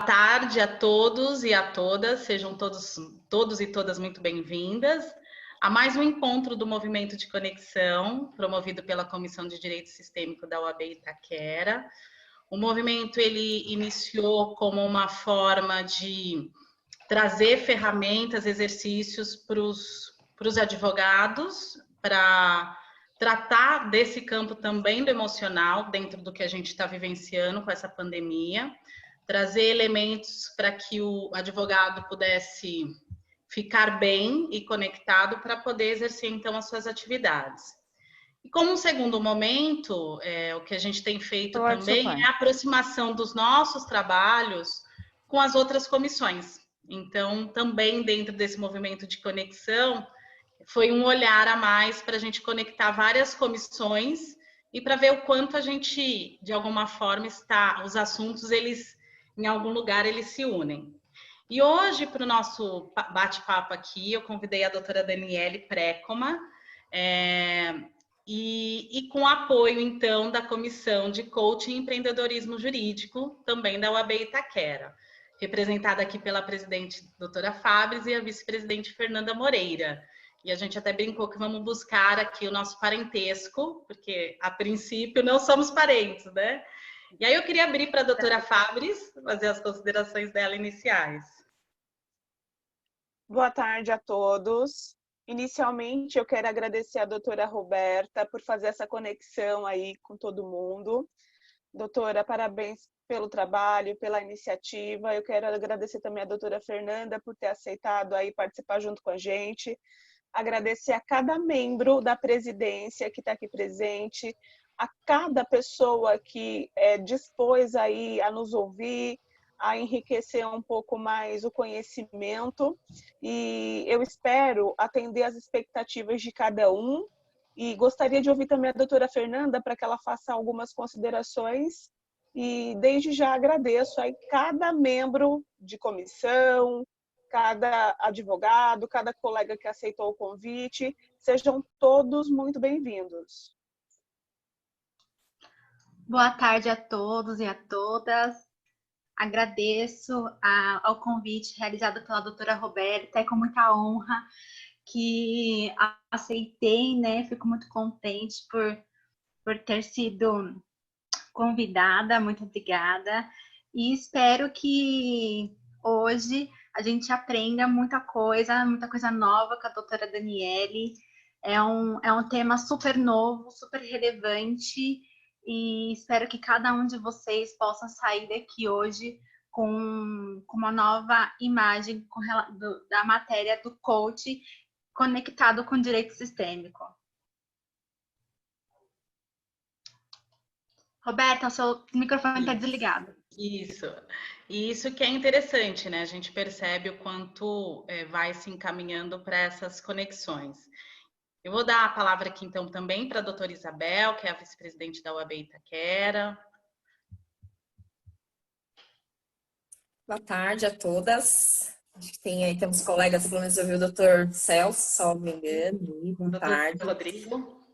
tarde a todos e a todas, sejam todos e todas muito bem-vindas a mais um encontro do Movimento de Conexão, promovido pela Comissão de Direito Sistêmico da UAB Itaquera. O movimento ele iniciou como uma forma de trazer ferramentas, exercícios para os advogados, para tratar desse campo também do emocional, dentro do que a gente está vivenciando com essa pandemia, trazer elementos para que o advogado pudesse ficar bem e conectado para poder exercer, então, as suas atividades. E como um segundo momento, o que a gente tem feito também é a aproximação dos nossos trabalhos com as outras comissões. Então, também dentro desse movimento de conexão, foi um olhar a mais para a gente conectar várias comissões e para ver o quanto a gente, de alguma forma, os assuntos, eles, em algum lugar, eles se unem. E hoje, para o nosso bate-papo aqui, eu convidei a doutora Daniele Précoma, e com apoio, então, da Comissão de Coaching e Empreendedorismo Jurídico, também da UAB Itaquera, representada aqui pela presidente doutora Fabris e a vice-presidente Fernanda Moreira. E a gente até brincou que vamos buscar aqui o nosso parentesco, porque, a princípio, não somos parentes, né? E aí eu queria abrir para a doutora Fabris, fazer as considerações dela iniciais. Boa tarde a todos. Inicialmente, eu quero agradecer a doutora Roberta por fazer essa conexão aí com todo mundo. Doutora, parabéns pelo trabalho, pela iniciativa. Eu quero agradecer também a doutora Fernanda por ter aceitado aí participar junto com a gente. Agradecer a cada membro da presidência que está aqui presente, a cada pessoa que dispôs aí a nos ouvir, a enriquecer um pouco mais o conhecimento, e eu espero atender às expectativas de cada um, e gostaria de ouvir também a doutora Fernanda para que ela faça algumas considerações, e desde já agradeço aí cada membro de comissão, cada advogado, cada colega que aceitou o convite, sejam todos muito bem-vindos. Boa tarde a todos e a todas. Agradeço ao convite realizado pela doutora Roberta, é com muita honra que aceitei, né? Fico muito contente por ter sido convidada, muito obrigada. E espero que hoje a gente aprenda muita coisa nova com a doutora Daniele. É um tema super novo, super relevante, e espero que cada um de vocês possa sair daqui hoje com uma nova imagem da matéria do coach conectado com o direito sistêmico. Roberta, o seu microfone está desligado. Isso que é interessante, né? A gente percebe o quanto vai se encaminhando para essas conexões. Eu vou dar a palavra aqui, então, também para a doutora Isabel, que é a vice-presidente da UAB Itaquera. Boa tarde a todas. Acho que temos colegas, pelo menos eu vi o doutor Celso, salvo engano. Boa tarde. Rodrigo.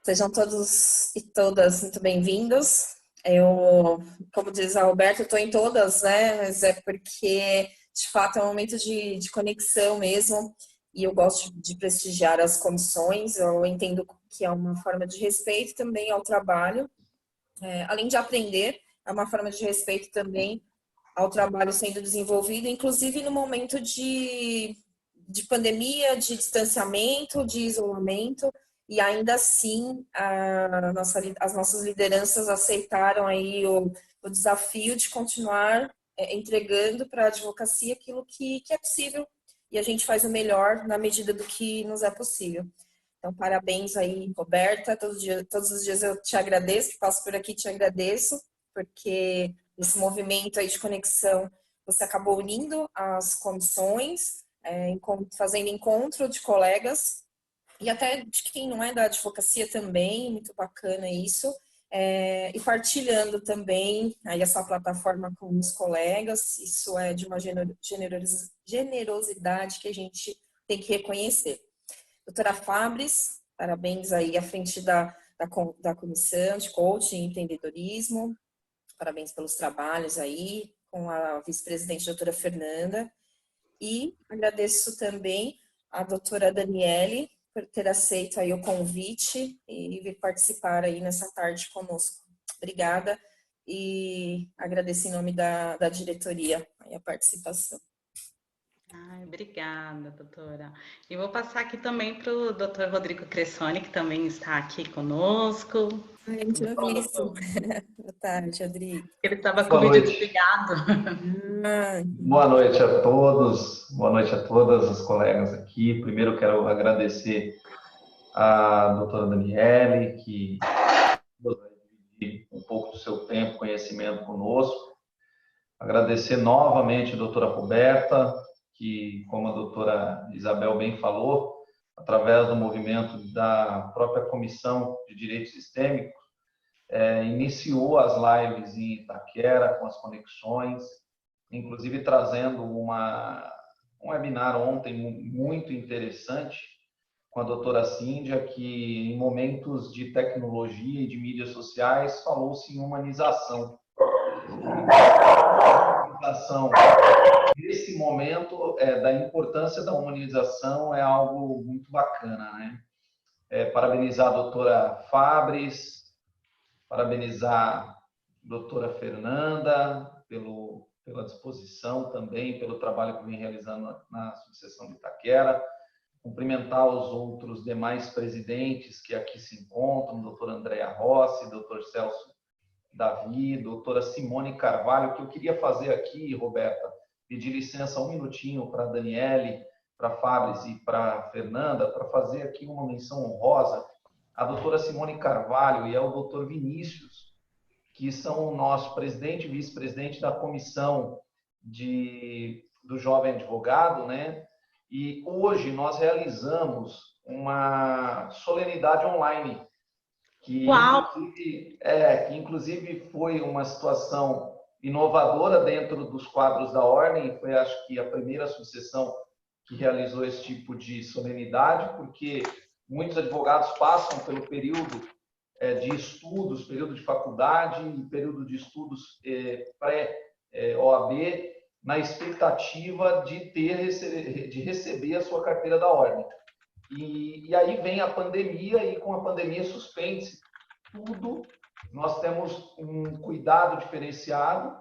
Sejam todos e todas muito bem-vindos. Eu, como diz a Roberta, eu estou em todas, né? Mas é porque, de fato, é um momento de conexão mesmo. E eu gosto de prestigiar as comissões. Eu entendo que é uma forma de respeito também ao trabalho. Além de aprender, é uma forma de respeito também ao trabalho sendo desenvolvido, inclusive no momento de pandemia, de distanciamento, de isolamento, e ainda assim as nossas lideranças aceitaram aí o desafio de continuar entregando para a advocacia aquilo que é possível, e a gente faz o melhor na medida do que nos é possível. Então, parabéns aí, Roberta, todos os dias eu te agradeço, que passo por aqui e te agradeço, porque esse movimento aí de conexão, você acabou unindo as comissões, fazendo encontro de colegas, e até de quem não é da advocacia também, muito bacana isso, e partilhando também aí essa plataforma com os colegas. Isso é de uma generosidade que a gente tem que reconhecer. Doutora Fabris, parabéns aí à frente da Comissão de Coaching e Empreendedorismo. Parabéns pelos trabalhos aí, com a vice-presidente doutora Fernanda, e agradeço também a doutora Daniele por ter aceito aí o convite e vir participar aí nessa tarde conosco. Obrigada e agradeço em nome da diretoria a participação. Obrigada, doutora. E vou passar aqui também para o doutor Rodrigo Cressoni, que também está aqui conosco. Ai, não tinha visto. Boa tarde, Rodrigo. Ele estava com o vídeo desligado. Boa noite a todos, boa noite a todas as colegas aqui. Primeiro quero agradecer a doutora Daniele, que vai dividir um pouco do seu tempo, conhecimento conosco. Agradecer novamente a doutora Roberta, que, como a doutora Isabel bem falou, através do movimento da própria Comissão de Direito Sistêmico, iniciou as lives em Itaquera com as conexões, inclusive trazendo um webinar ontem muito interessante com a doutora Cíndia, que em momentos de tecnologia e de mídias sociais falou-se em humanização. Nesse momento, da importância da humanização é algo muito bacana, né? Parabenizar a doutora Fabris, parabenizar a doutora Fernanda pela disposição também, pelo trabalho que vem realizando na subseção de Itaquera, cumprimentar os outros demais presidentes que aqui se encontram, doutora Andréa Rossi, doutor Celso Davi, doutora Simone Carvalho, que eu queria fazer aqui, Roberta, pedir licença um minutinho para a Daniele, para a Fabris e para a Fernanda, para fazer aqui uma menção honrosa à doutora Simone Carvalho e ao doutor Vinícius, que são o nosso presidente e vice-presidente da comissão do Jovem Advogado, né? E hoje nós realizamos uma solenidade online, que inclusive foi uma situação inovadora dentro dos quadros da Ordem, foi acho que a primeira sucessão que realizou esse tipo de solenidade, porque muitos advogados passam pelo período de estudos, período de faculdade e período de estudos pré-OAB, na expectativa de receber a sua carteira da Ordem. E aí vem a pandemia, e com a pandemia suspende-se tudo. Nós temos um cuidado diferenciado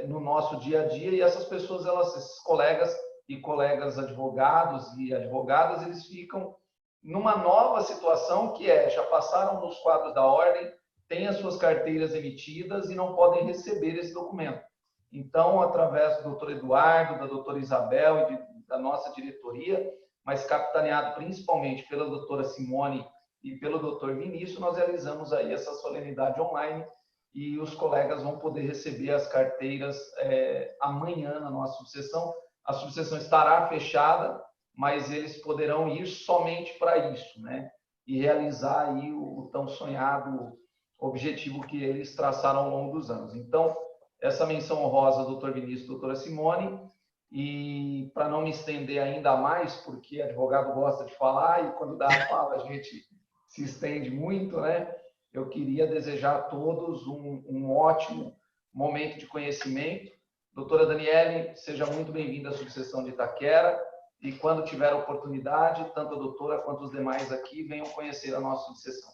no nosso dia a dia, e essas pessoas, esses colegas e colegas advogados e advogadas, eles ficam numa nova situação que já passaram nos quadros da Ordem, têm as suas carteiras emitidas e não podem receber esse documento. Então, através do doutor Eduardo, da doutora Isabel e da nossa diretoria, mas capitaneado principalmente pela doutora Simone e pelo doutor Vinícius, nós realizamos aí essa solenidade online, e os colegas vão poder receber as carteiras amanhã na nossa subseção. A subseção estará fechada, mas eles poderão ir somente para isso, né? E realizar aí o tão sonhado objetivo que eles traçaram ao longo dos anos. Então, essa menção honrosa ao doutor Vinícius e doutora Simone. E para não me estender ainda mais, porque advogado gosta de falar e quando dá a fala a gente se estende muito, né? Eu queria desejar a todos um ótimo momento de conhecimento. Doutora Daniele, seja muito bem-vinda à subseção de Itaquera, e quando tiver oportunidade, tanto a doutora quanto os demais aqui venham conhecer a nossa subseção.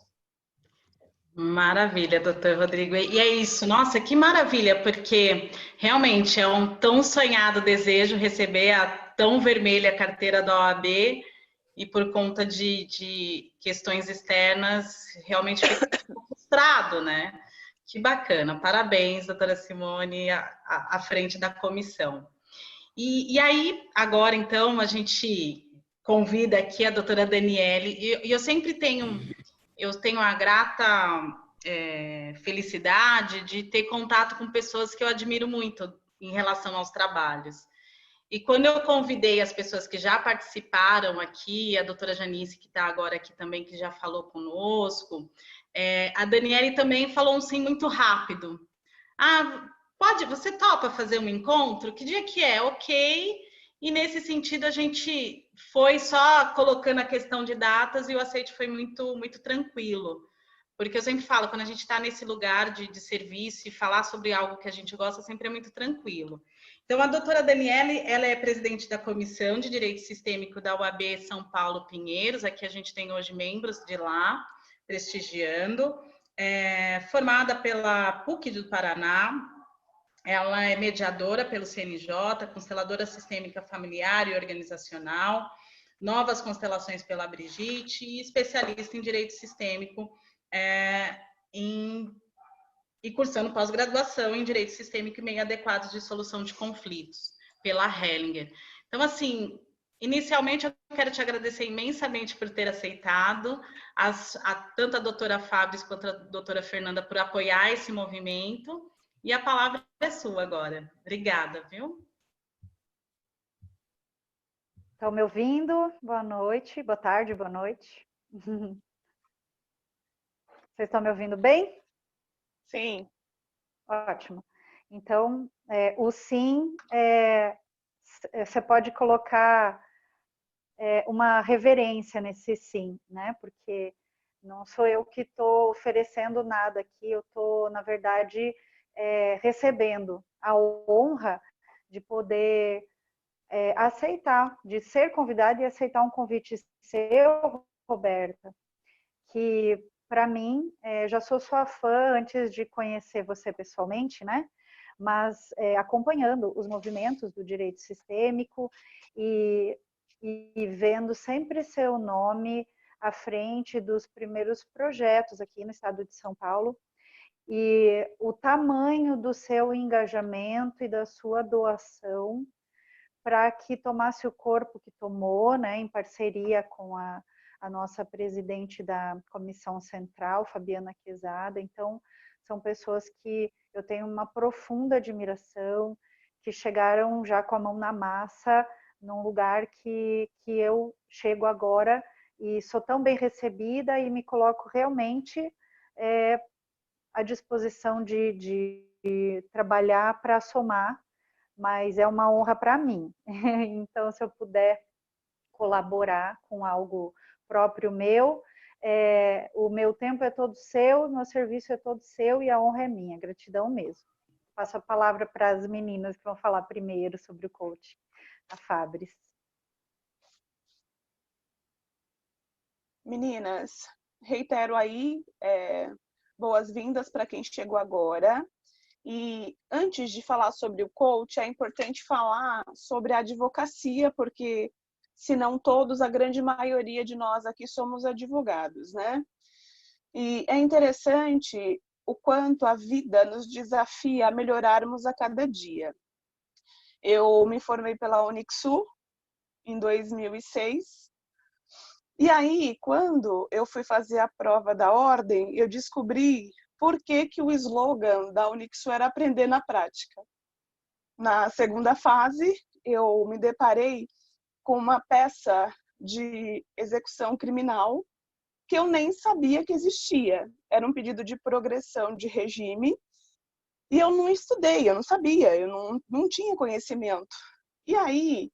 Maravilha, doutor Rodrigo. E é isso, nossa, que maravilha, porque realmente é um tão sonhado desejo receber a tão vermelha carteira da OAB, e por conta de questões externas, realmente ficou frustrado, né? Que bacana, parabéns, doutora Simone, à frente da comissão. E aí, agora, então, a gente convida aqui a doutora Daniele, e eu sempre tenho a grata felicidade de ter contato com pessoas que eu admiro muito em relação aos trabalhos. E quando eu convidei as pessoas que já participaram aqui, a doutora Janice, que está agora aqui também, que já falou conosco, a Daniele também falou um sim muito rápido. Você topa fazer um encontro? Que dia que é? Ok. E nesse sentido a gente foi só colocando a questão de datas e o aceite foi muito, muito tranquilo. porque eu sempre falo, quando a gente está nesse lugar de serviço e falar sobre algo que a gente gosta, sempre é muito tranquilo. Então, a doutora Daniele, ela é presidente da Comissão de Direito Sistêmico da UAB São Paulo Pinheiros, aqui a gente tem hoje membros de lá, prestigiando, formada pela PUC do Paraná, ela é mediadora pelo CNJ, consteladora sistêmica familiar e organizacional, novas constelações pela Brigitte e especialista em direito sistêmico e cursando pós-graduação em direito sistêmico e meio adequados de solução de conflitos pela Hellinger. Então, assim, inicialmente eu quero te agradecer imensamente por ter aceitado, tanto a doutora Fabris quanto a doutora Fernanda por apoiar esse movimento, e a palavra é sua agora. Obrigada, viu? Estão me ouvindo? Boa noite, boa tarde, boa noite. Vocês estão me ouvindo bem? Sim. Ótimo. Então, o sim, você pode colocar uma reverência nesse sim, né? Porque não sou eu que estou oferecendo nada aqui, eu estou, na verdade, recebendo a honra de poder aceitar, de ser convidada e aceitar um convite seu, Roberta, que para mim, já sou sua fã antes de conhecer você pessoalmente, né? Mas acompanhando os movimentos do direito sistêmico e vendo sempre seu nome à frente dos primeiros projetos aqui no estado de São Paulo, e o tamanho do seu engajamento e da sua doação para que tomasse o corpo que tomou, né, em parceria com a nossa presidente da Comissão Central, Fabiana Quezada. Então, são pessoas que eu tenho uma profunda admiração, que chegaram já com a mão na massa, num lugar que eu chego agora e sou tão bem recebida e me coloco realmente à disposição de trabalhar para somar, mas é uma honra para mim. Então, se eu puder colaborar com algo próprio meu, o meu tempo é todo seu, o meu serviço é todo seu e a honra é minha, gratidão mesmo. Passo a palavra para as meninas que vão falar primeiro sobre o coach, a Fabris. Meninas, reitero aí, boas-vindas para quem chegou agora. E antes de falar sobre o coach, é importante falar sobre a advocacia, porque se não todos, a grande maioria de nós aqui somos advogados, né? E é interessante o quanto a vida nos desafia a melhorarmos a cada dia. Eu me formei pela Unixul em 2006. E aí, quando eu fui fazer a prova da ordem, eu descobri por que o slogan da Unixul era aprender na prática. Na segunda fase, eu me deparei com uma peça de execução criminal que eu nem sabia que existia. Era um pedido de progressão de regime e eu não estudei, eu não sabia, eu não tinha conhecimento. E aí,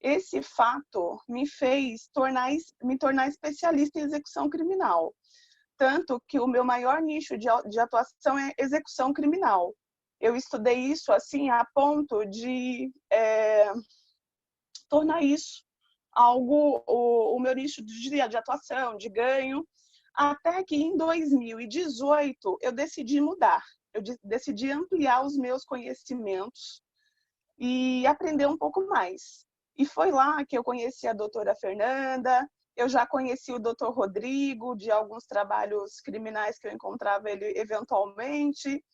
esse fato me fez me tornar especialista em execução criminal. Tanto que o meu maior nicho de atuação é execução criminal. Eu estudei isso assim a ponto de tornar isso algo, o meu nicho de atuação, de ganho, até que em 2018 eu decidi mudar. Eu decidi ampliar os meus conhecimentos e aprender um pouco mais. E foi lá que eu conheci a doutora Fernanda, eu já conheci o doutor Rodrigo, de alguns trabalhos criminais que eu encontrava ele eventualmente.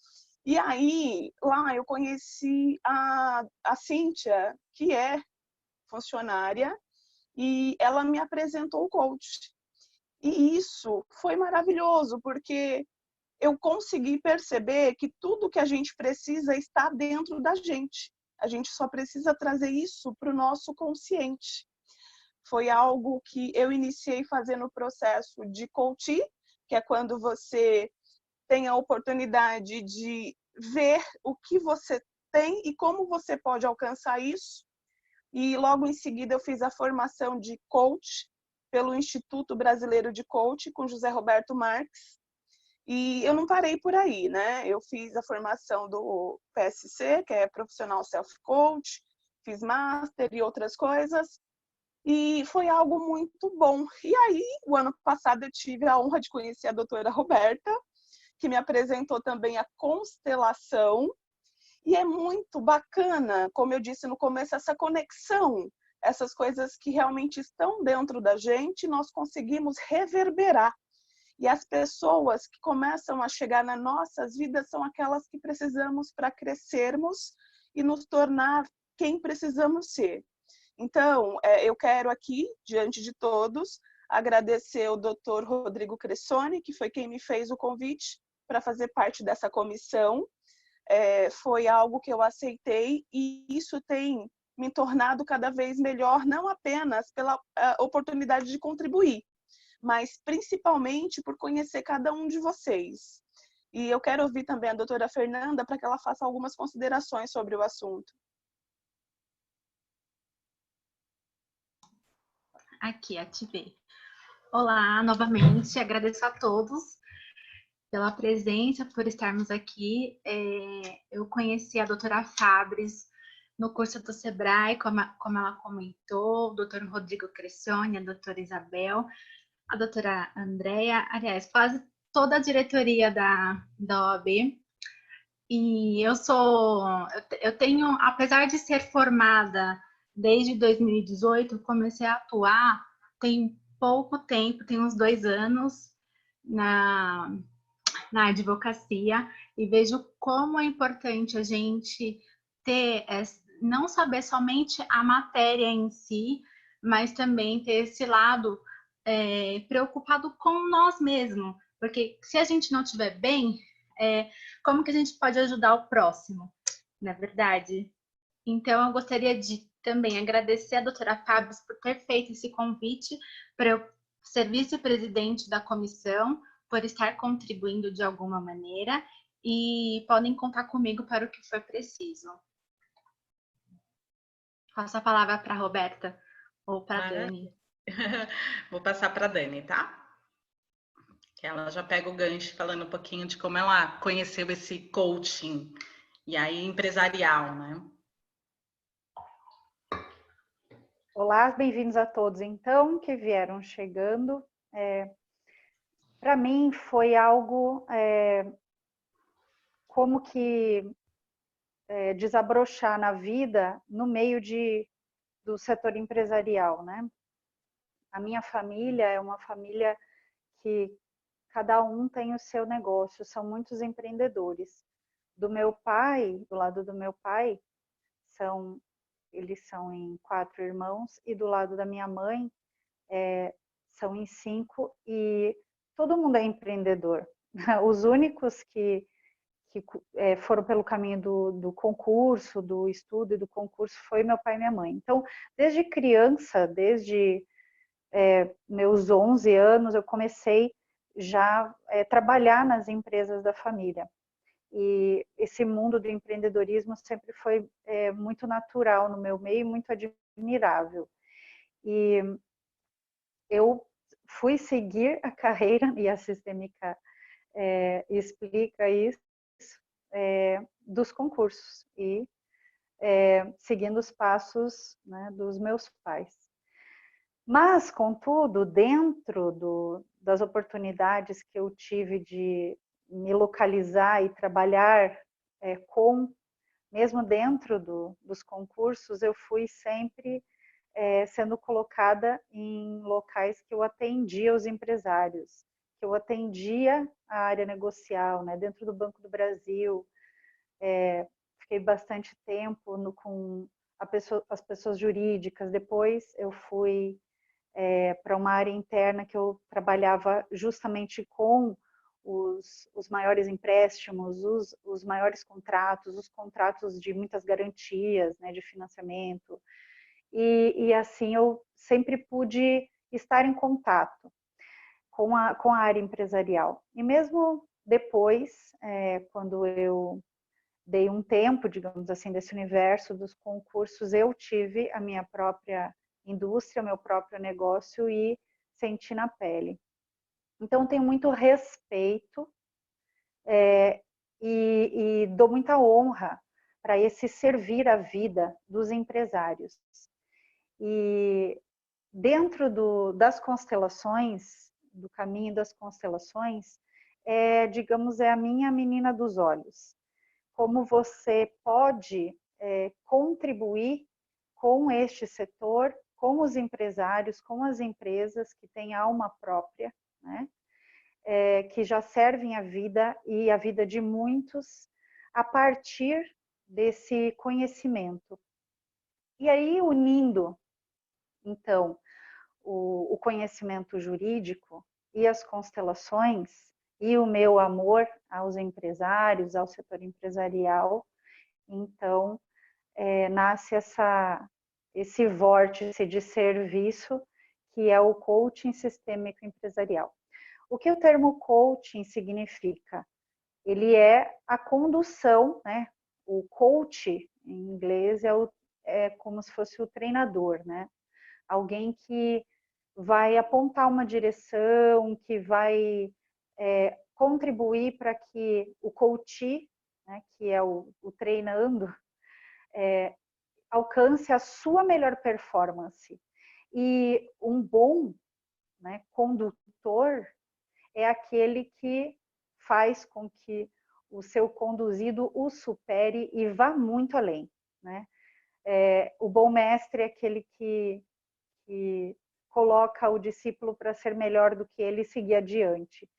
E aí, lá eu conheci a Cíntia, que é funcionária, e ela me apresentou o coach. E isso foi maravilhoso, porque eu consegui perceber que tudo que a gente precisa está dentro da gente. A gente só precisa trazer isso para o nosso consciente. Foi algo que eu iniciei fazendo o processo de coaching, que é quando você tem a oportunidade de ver o que você tem e como você pode alcançar isso. E logo em seguida eu fiz a formação de coach pelo Instituto Brasileiro de Coach com José Roberto Marques. E eu não parei por aí, né? Eu fiz a formação do PSC, que é Profissional Self Coach, fiz Master e outras coisas, e foi algo muito bom. E aí, o ano passado, eu tive a honra de conhecer a doutora Roberta, que me apresentou também a constelação, e é muito bacana, como eu disse no começo, essa conexão, essas coisas que realmente estão dentro da gente, nós conseguimos reverberar. E as pessoas que começam a chegar nas nossas vidas são aquelas que precisamos para crescermos e nos tornar quem precisamos ser. Então, eu quero aqui, diante de todos, agradecer ao Dr. Rodrigo Cressoni, que foi quem me fez o convite para fazer parte dessa comissão. Foi algo que eu aceitei e isso tem me tornado cada vez melhor, não apenas pela oportunidade de contribuir, mas principalmente por conhecer cada um de vocês. E eu quero ouvir também a doutora Fernanda para que ela faça algumas considerações sobre o assunto. Aqui, ativei. Olá, novamente, agradeço a todos pela presença, por estarmos aqui. Eu conheci a doutora Fabris no curso do Sebrae, como ela comentou, o doutor Rodrigo Cressoni, a doutora Isabel, a doutora Andréia, aliás, quase toda a diretoria da OAB. E eu tenho, apesar de ser formada desde 2018, comecei a atuar tem pouco tempo, tem uns 2 anos na advocacia, e vejo como é importante a gente ter, não saber somente a matéria em si, mas também ter esse lado preocupado com nós mesmos, porque se a gente não estiver bem, como que a gente pode ajudar o próximo, não é verdade? Então, eu gostaria de também agradecer a doutora Fábio por ter feito esse convite para eu ser vice-presidente da comissão, por estar contribuindo de alguma maneira, e podem contar comigo para o que for preciso. Passo a palavra para a Roberta ou para a Dani. Vou passar para a Dani, tá? Que ela já pega o gancho falando um pouquinho de como ela conheceu esse coaching, e aí empresarial, né? Olá, bem-vindos a todos, então, que vieram chegando. Para mim, foi algo como que desabrochar na vida no meio do setor empresarial, né? A minha família é uma família que cada um tem o seu negócio, são muitos empreendedores. Do lado do meu pai, eles são em 4 irmãos, e do lado da minha mãe, são em 5, e todo mundo é empreendedor. Os únicos que foram pelo caminho do concurso, do estudo e do concurso, foi meu pai e minha mãe. Então, desde criança, desde meus 11 anos, eu comecei já a trabalhar nas empresas da família. E esse mundo do empreendedorismo sempre foi muito natural no meu meio, muito admirável. E eu fui seguir a carreira, e a Sistêmica explica isso, dos concursos, e seguindo os passos, né, dos meus pais. Mas, contudo, dentro das oportunidades que eu tive de me localizar e trabalhar mesmo dentro dos concursos, eu fui sempre sendo colocada em locais que eu atendia os empresários, que eu atendia a área negocial, né, dentro do Banco do Brasil. Fiquei bastante tempo com as pessoas jurídicas. Depois eu fui para uma área interna que eu trabalhava justamente com os maiores empréstimos, os maiores contratos, os contratos de muitas garantias, né, de financiamento. E assim eu sempre pude estar em contato com a área empresarial. E mesmo depois, quando eu dei um tempo, digamos assim, desse universo dos concursos, eu tive a minha própria indústria, o meu próprio negócio, e senti na pele. Então, tenho muito respeito e dou muita honra para esse servir a vida dos empresários. E dentro das constelações, do caminho das constelações, digamos, é a minha menina dos olhos. Como você pode contribuir com este setor, com os empresários, com as empresas que têm alma própria, né? Que já servem a vida e a vida de muitos a partir desse conhecimento. E aí, unindo, então, o conhecimento jurídico e as constelações e o meu amor aos empresários, ao setor empresarial, então, nasce esse vórtice de serviço que é o coaching sistêmico empresarial. O que o termo coaching significa? Ele é a condução, né? O coach, em inglês, é como se fosse o treinador, né? Alguém que vai apontar uma direção, que vai contribuir para que o coach, né, que é o treinando, alcance a sua melhor performance. E um bom, né, condutor é aquele que faz com que o seu conduzido o supere e vá muito além, né? O bom mestre é aquele que coloca o discípulo para ser melhor do que ele e seguir adiante.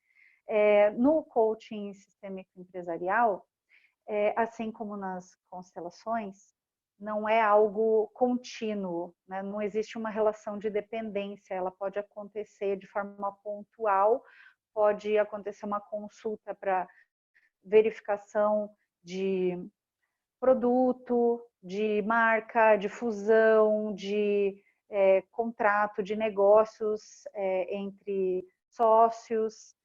No coaching sistêmico empresarial, assim como nas constelações, não é algo contínuo, né? Não existe uma relação de dependência, ela pode acontecer de forma pontual, pode acontecer uma consulta para verificação de produto, de marca, de fusão, de contrato, de negócios entre sócios,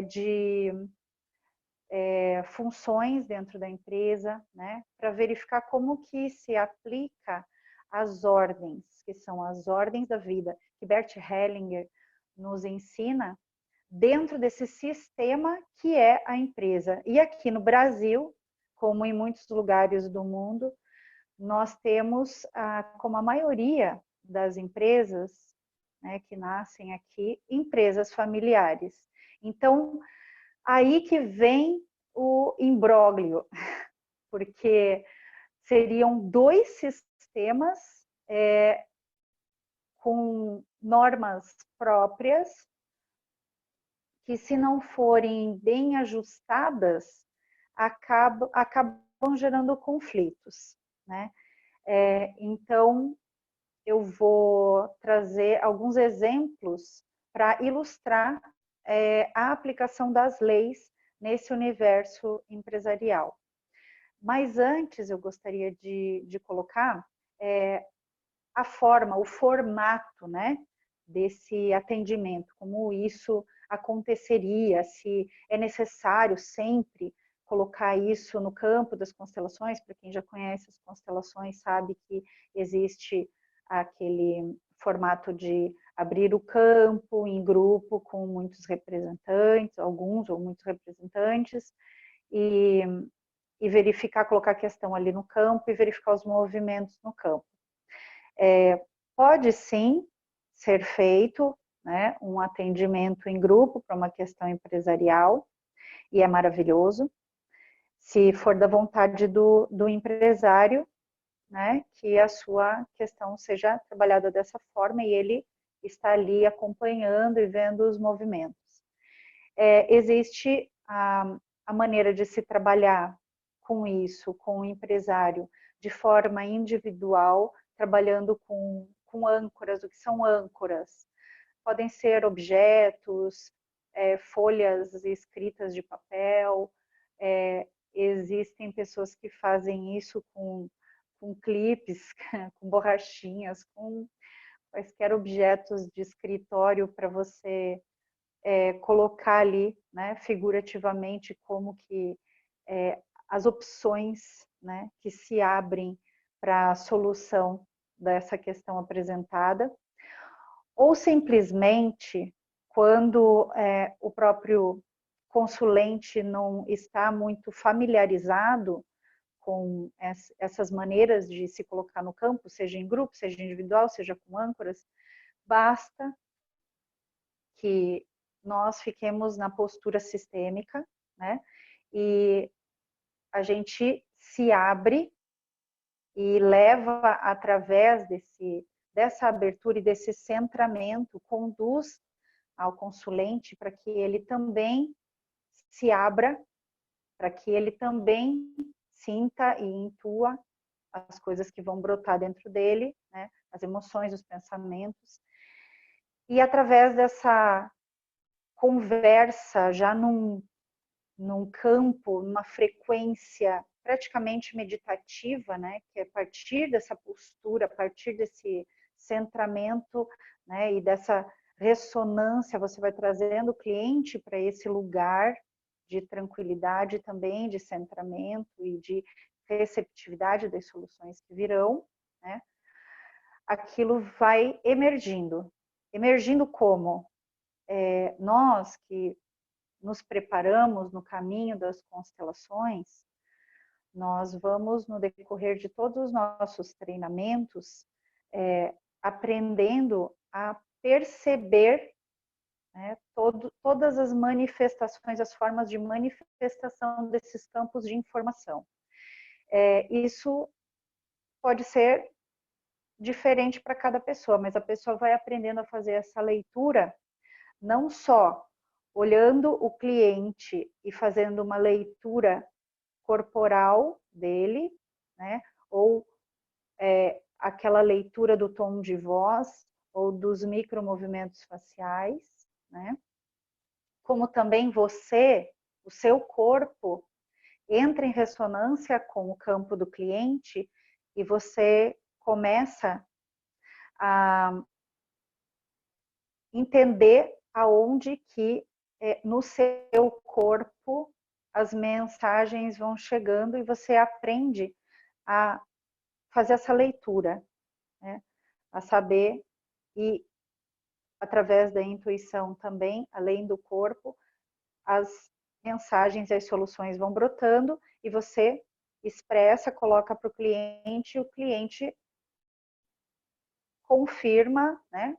de funções dentro da empresa, né, para verificar como que se aplica as ordens, que são as ordens da vida, que Bert Hellinger nos ensina dentro desse sistema que é a empresa. E aqui no Brasil, como em muitos lugares do mundo, nós temos, como a maioria das empresas, né, que nascem aqui, empresas familiares. Então, aí que vem o imbróglio, porque seriam dois sistemas com normas próprias que, se não forem bem ajustadas, acabam gerando conflitos, né? Então, eu vou trazer alguns exemplos para ilustrar a aplicação das leis nesse universo empresarial. Mas antes eu gostaria de colocar a forma, o formato, né, desse atendimento, como isso aconteceria, se é necessário sempre colocar isso no campo das constelações. Para quem já conhece as constelações sabe que existe aquele formato de abrir o campo em grupo com muitos representantes, alguns ou muitos representantes, e verificar, colocar a questão ali no campo e verificar os movimentos no campo. Pode sim ser feito, né, um atendimento em grupo para uma questão empresarial, e é maravilhoso, se for da vontade do empresário, né, que a sua questão seja trabalhada dessa forma e ele está ali acompanhando e vendo os movimentos. Existe a maneira de se trabalhar com isso, com o empresário, de forma individual, trabalhando com âncoras. O que são âncoras? Podem ser objetos, folhas escritas de papel, existem pessoas que fazem isso com clipes, com borrachinhas, com quaisquer objetos de escritório para você colocar ali, né, figurativamente, como que as opções, né, que se abrem para a solução dessa questão apresentada, ou simplesmente quando o próprio consulente não está muito familiarizado com essas maneiras de se colocar no campo, seja em grupo, seja individual, seja com âncoras, basta que nós fiquemos na postura sistêmica, né? E a gente se abre e leva através dessa abertura e desse centramento, conduz ao consulente para que ele também se abra, para que ele também sinta e intua as coisas que vão brotar dentro dele, né? As emoções, os pensamentos. E através dessa conversa, já num campo, numa frequência praticamente meditativa, né? Que é a partir dessa postura, a partir desse centramento, né? E dessa ressonância, você vai trazendo o cliente para esse lugar de tranquilidade também, de centramento e de receptividade das soluções que virão, né? Aquilo vai emergindo. Emergindo como? Nós que nos preparamos no caminho das constelações, nós vamos, no decorrer de todos os nossos treinamentos, aprendendo a perceber, né, todas as manifestações, as formas de manifestação desses campos de informação. Isso pode ser diferente para cada pessoa, mas a pessoa vai aprendendo a fazer essa leitura, não só olhando o cliente e fazendo uma leitura corporal dele, né? Ou aquela leitura do tom de voz ou dos micromovimentos faciais, né? Como também você, o seu corpo, entra em ressonância com o campo do cliente e você começa a entender aonde que no seu corpo as mensagens vão chegando e você aprende a fazer essa leitura, né? A saber, e através da intuição também, além do corpo, as mensagens e as soluções vão brotando e você expressa, coloca para o cliente confirma, né?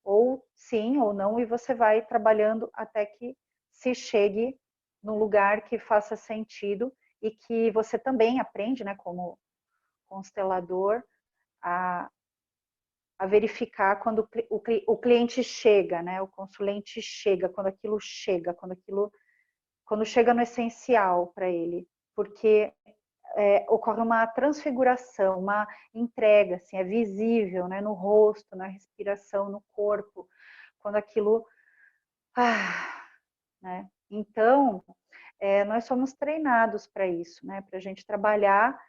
Ou sim ou não, e você vai trabalhando até que se chegue num lugar que faça sentido e que você também aprende, né, como constelador, a verificar quando o cliente chega, né, o consulente chega, quando chega no essencial para ele, porque ocorre uma transfiguração, uma entrega, assim, é visível, né, no rosto, na respiração, no corpo, quando aquilo, né? Então, nós somos treinados para isso, né, para a gente trabalhar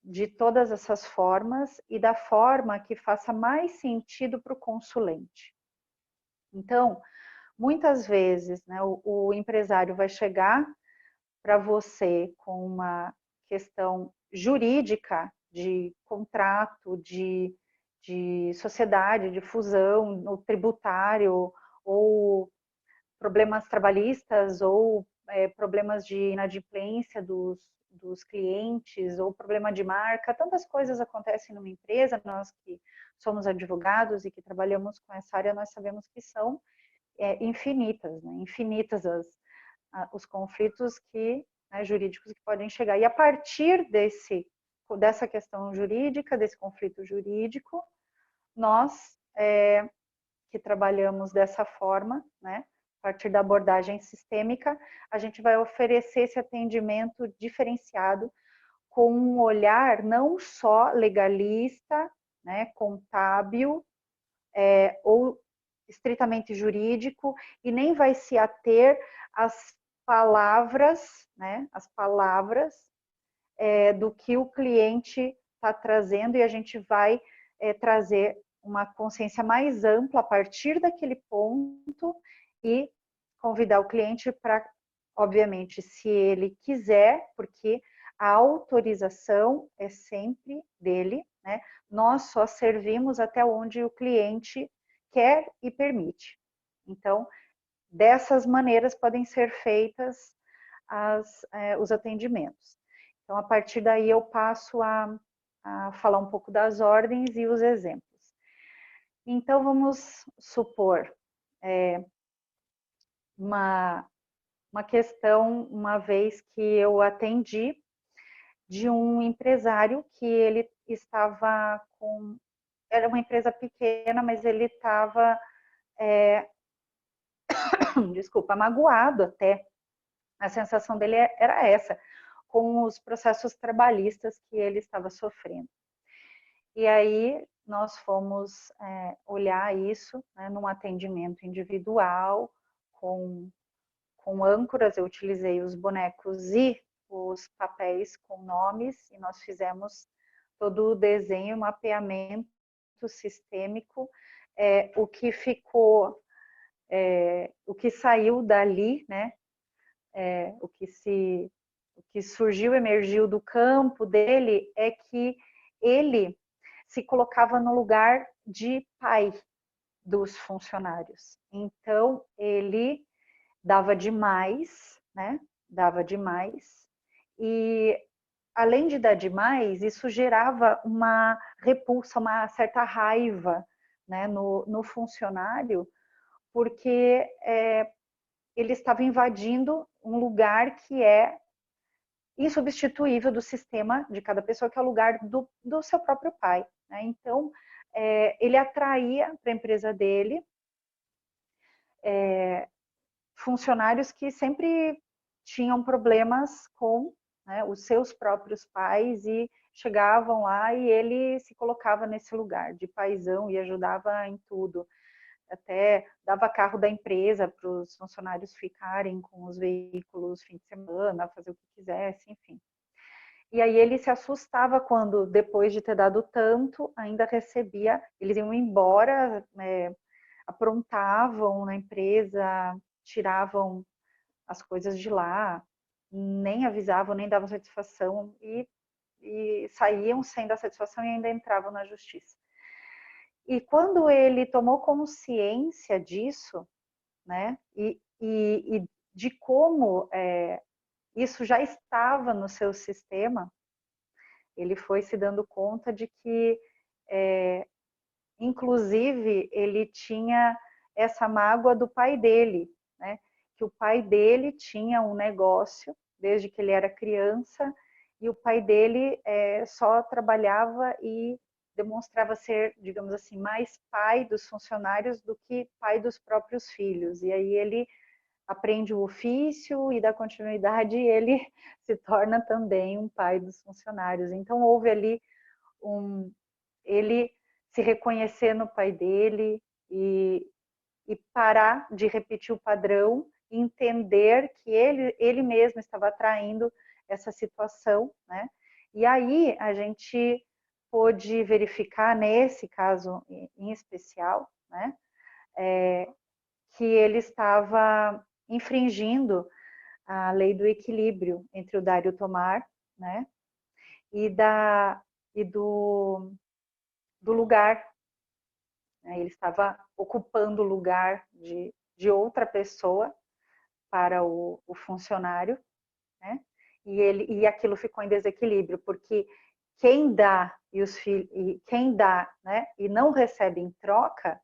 de todas essas formas e da forma que faça mais sentido para o consulente. Então, muitas vezes, né, o empresário vai chegar para você com uma questão jurídica de contrato, de sociedade, de fusão, no tributário, ou problemas trabalhistas, ou problemas de inadimplência dos clientes, ou problema de marca. Tantas coisas acontecem numa empresa, nós que somos advogados e que trabalhamos com essa área, nós sabemos que são infinitas, né? Infinitas os conflitos jurídicos que podem chegar. E a partir dessa questão jurídica, desse conflito jurídico, nós que trabalhamos dessa forma, né, a partir da abordagem sistêmica, a gente vai oferecer esse atendimento diferenciado com um olhar não só legalista, né, contábil, ou estritamente jurídico, e nem vai se ater às palavras, né, as palavras do que o cliente está trazendo, e a gente vai trazer uma consciência mais ampla a partir daquele ponto e convidar o cliente para, obviamente, se ele quiser, porque a autorização é sempre dele, né? Nós só servimos até onde o cliente quer e permite. Então, dessas maneiras podem ser feitas os atendimentos. Então, a partir daí eu passo a falar um pouco das ordens e os exemplos. Então, vamos supor uma questão, uma vez que eu atendi de um empresário que ele estava com... Era uma empresa pequena, mas ele estava, desculpa, magoado até. A sensação dele era essa, com os processos trabalhistas que ele estava sofrendo. E aí nós fomos olhar isso, né, num atendimento individual, com âncoras. Eu utilizei os bonecos e os papéis com nomes, e nós fizemos todo o desenho, mapeamento sistêmico. O que ficou, o que saiu dali, né, o que surgiu, emergiu do campo dele, é que ele se colocava no lugar de pai dos funcionários. Então, ele dava demais, né? Dava demais. E, além de dar demais, isso gerava uma repulsa, uma certa raiva, né, no funcionário, porque ele estava invadindo um lugar que é insubstituível do sistema de cada pessoa, que é o lugar do seu próprio pai, né? Então, ele atraía para a empresa dele funcionários que sempre tinham problemas com, né, os seus próprios pais, e chegavam lá e ele se colocava nesse lugar de paizão e ajudava em tudo. Até dava carro da empresa para os funcionários ficarem com os veículos fim de semana, fazer o que quisesse, enfim. E aí ele se assustava quando, depois de ter dado tanto, ainda recebia, eles iam embora, aprontavam na empresa, tiravam as coisas de lá, nem avisavam, nem davam satisfação, e saíam sem dar satisfação e ainda entravam na justiça. E quando ele tomou consciência disso, né, e de como isso já estava no seu sistema, ele foi se dando conta de que, inclusive, ele tinha essa mágoa do pai dele, né, que o pai dele tinha um negócio desde que ele era criança, e o pai dele só trabalhava e demonstrava ser, digamos assim, mais pai dos funcionários do que pai dos próprios filhos. E aí ele aprende o ofício e dá continuidade, e ele se torna também um pai dos funcionários. Então houve ali ele se reconhecer no pai dele e parar de repetir o padrão, e entender que ele mesmo estava atraindo essa situação, né? E aí a gente pôde verificar, nesse caso em especial, né, que ele estava infringindo a lei do equilíbrio entre o dar e o tomar, né, e do lugar. Ele estava ocupando o lugar de outra pessoa para o funcionário, né? E aquilo ficou em desequilíbrio, porque quem dá né, e não recebe em troca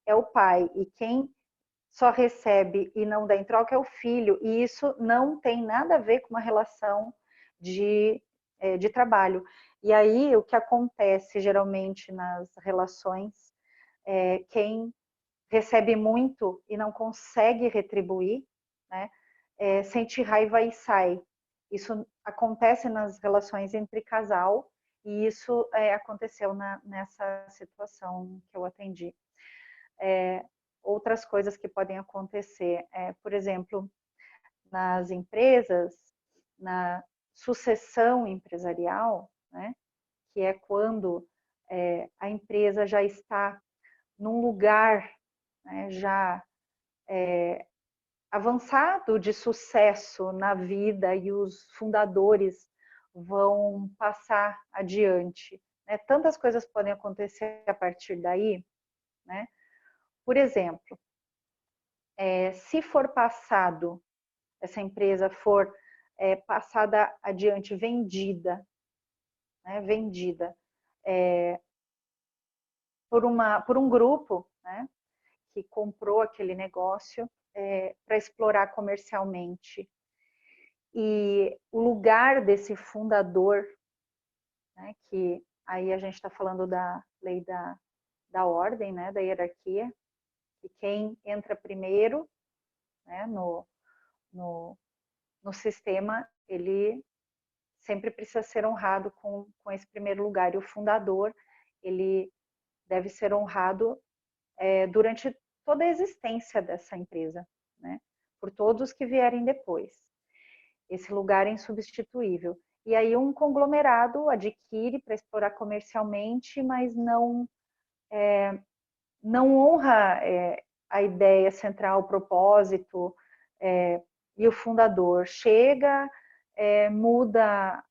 é o pai, e quem só recebe e não dá em troca é o filho, e isso não tem nada a ver com uma relação de trabalho. E aí o que acontece geralmente nas relações, quem recebe muito e não consegue retribuir, né, sente raiva e sai. Isso acontece nas relações entre casal, e isso aconteceu nessa situação que eu atendi. Outras coisas que podem acontecer, por exemplo, nas empresas, na sucessão empresarial, né, que é quando a empresa já está num lugar, né, já avançado de sucesso na vida, e os fundadores vão passar adiante, né? Tantas coisas podem acontecer a partir daí, né? Por exemplo, se for passado, essa empresa for passada adiante, vendida, né, vendida por um grupo, né, que comprou aquele negócio para explorar comercialmente. E o lugar desse fundador, né, que aí a gente está falando da lei da ordem, né, da hierarquia, e quem entra primeiro, né, no sistema, ele sempre precisa ser honrado com esse primeiro lugar. E o fundador, ele deve ser honrado durante toda a existência dessa empresa, né, por todos que vierem depois. Esse lugar é insubstituível. E aí um conglomerado adquire para explorar comercialmente, mas não honra a ideia central, o propósito, e o fundador chega, muda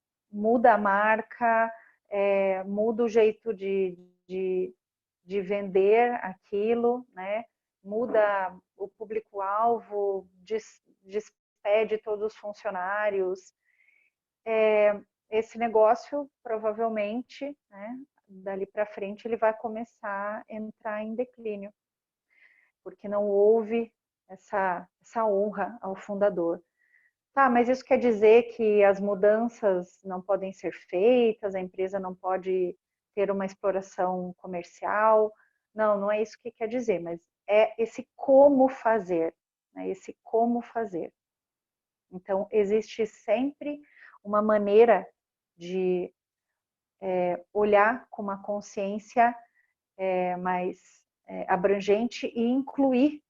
a marca, muda o jeito de vender aquilo, né? Muda o público-alvo, despede todos os funcionários. Esse negócio, provavelmente, né, dali para frente, ele vai começar a entrar em declínio, porque não houve essa honra ao fundador. Tá, mas isso quer dizer que as mudanças não podem ser feitas, a empresa não pode ter uma exploração comercial? Não, não é isso que quer dizer, mas é esse como fazer, né? Esse como fazer. Então, existe sempre uma maneira de olhar com uma consciência mais abrangente e incluir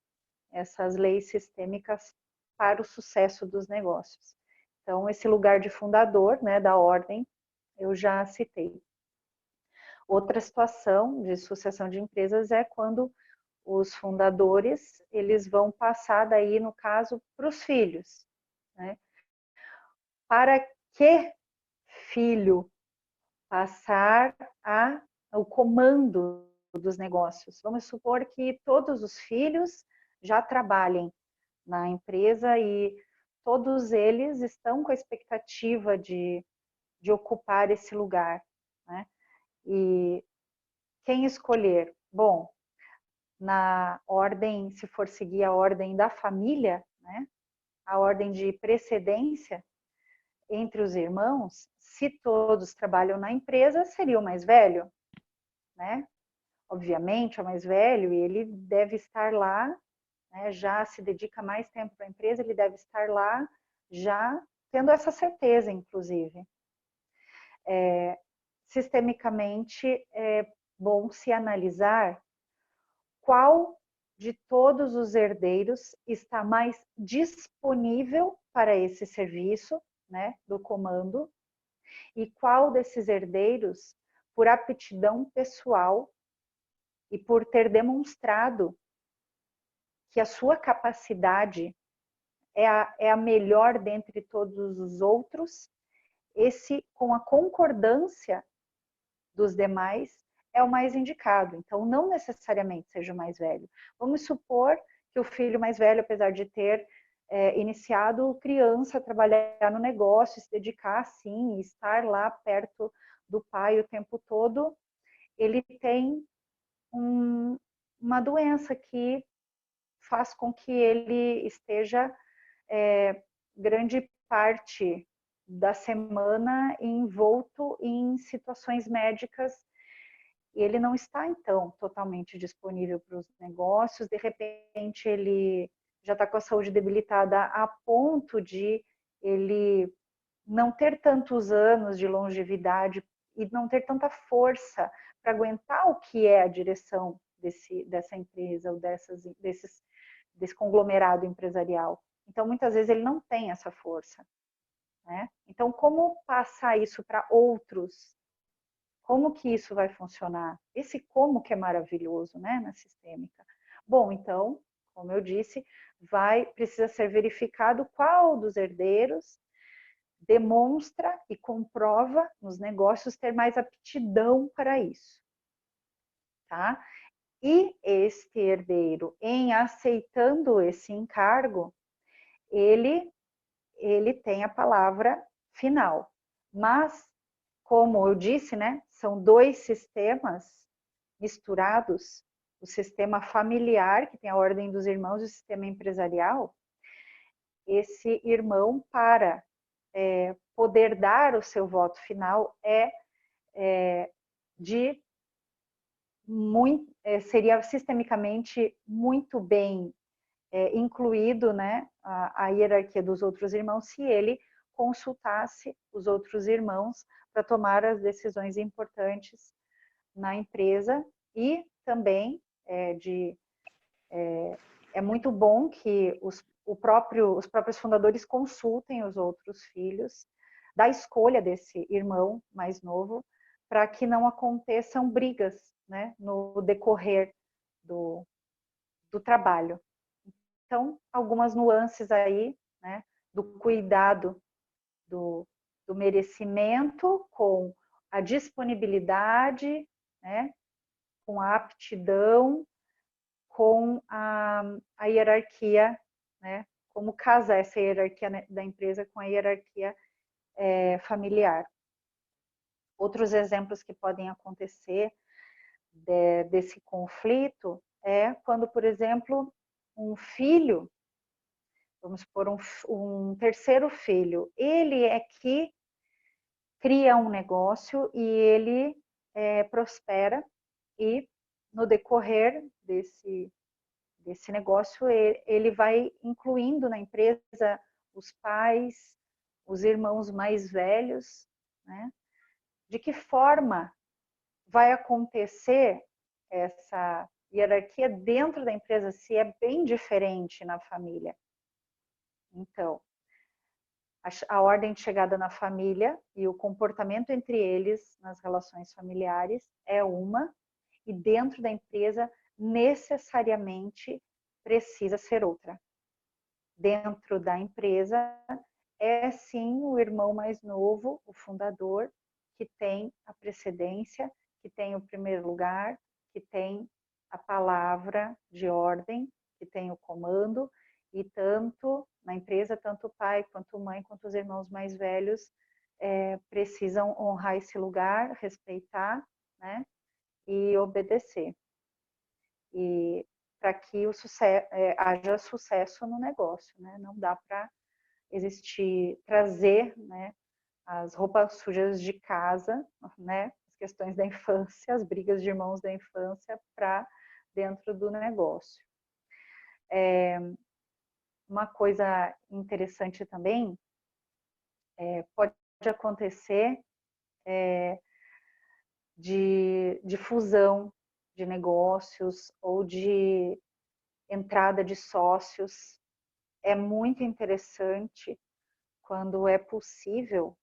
essas leis sistêmicas para o sucesso dos negócios. Então, esse lugar de fundador, né, da ordem, eu já citei. Outra situação de sucessão de empresas é quando os fundadores, eles vão passar daí, no caso, para os filhos, né? Para que filho passar ao comando dos negócios? Vamos supor que todos os filhos já trabalhem na empresa e todos eles estão com a expectativa de ocupar esse lugar, né? E quem escolher? Bom, na ordem, se for seguir a ordem da família, né? A ordem de precedência entre os irmãos, se todos trabalham na empresa, seria o mais velho, né? Obviamente, é o mais velho e ele deve estar lá, né, já se dedica mais tempo para a empresa, ele deve estar lá já tendo essa certeza, inclusive. Sistemicamente, é bom se analisar qual de todos os herdeiros está mais disponível para esse serviço, né, do comando, e qual desses herdeiros, por aptidão pessoal e por ter demonstrado que a sua capacidade é a melhor dentre todos os outros, esse, com a concordância dos demais, é o mais indicado. Então, não necessariamente seja o mais velho. Vamos supor que o filho mais velho, apesar de ter iniciado criança a trabalhar no negócio, se dedicar sim, estar lá perto do pai o tempo todo, ele tem uma doença que faz com que ele esteja grande parte da semana envolto em situações médicas e ele não está, então, totalmente disponível para os negócios. De repente, ele já está com a saúde debilitada a ponto de ele não ter tantos anos de longevidade e não ter tanta força para aguentar o que é a direção dessa empresa ou desse conglomerado empresarial. Então, muitas vezes, ele não tem essa força, né? Então, como passar isso para outros? Como que isso vai funcionar? Esse como que é maravilhoso, né, na sistêmica. Bom, então, como eu disse, precisa ser verificado qual dos herdeiros demonstra e comprova nos negócios ter mais aptidão para isso, tá? E este herdeiro, em aceitando esse encargo, ele tem a palavra final. Mas, como eu disse, né, são dois sistemas misturados, o sistema familiar, que tem a ordem dos irmãos, e o sistema empresarial. Esse irmão, para poder dar o seu voto final, seria sistemicamente muito bem incluído, né, a hierarquia dos outros irmãos, se ele consultasse os outros irmãos para tomar as decisões importantes na empresa. E também é muito bom que os próprios fundadores consultem os outros filhos da escolha desse irmão mais novo, para que não aconteçam brigas, né, no decorrer do trabalho. Então, algumas nuances aí, né, do cuidado, do merecimento com a disponibilidade, né, com a aptidão, com a hierarquia, né, como casar essa hierarquia da empresa com a hierarquia familiar. Outros exemplos que podem acontecer desse conflito é quando, por exemplo, um filho, vamos supor um terceiro filho, ele é que cria um negócio e ele prospera, e no decorrer desse negócio ele vai incluindo na empresa os pais, os irmãos mais velhos, né? De que forma vai acontecer essa hierarquia dentro da empresa, se é bem diferente na família? Então, a ordem de chegada na família e o comportamento entre eles nas relações familiares é uma, e dentro da empresa necessariamente precisa ser outra. Dentro da empresa é sim o irmão mais novo, o fundador, que tem a precedência, que tem o primeiro lugar, que tem a palavra de ordem, que tem o comando, e tanto na empresa, tanto o pai, quanto a mãe, quanto os irmãos mais velhos precisam honrar esse lugar, respeitar, né, e obedecer. E para que haja sucesso no negócio, né? Não dá para trazer, né, as roupas sujas de casa, né, as questões da infância, as brigas de irmãos da infância para dentro do negócio. Uma coisa interessante também pode acontecer de fusão de negócios ou de entrada de sócios. É muito interessante quando é possível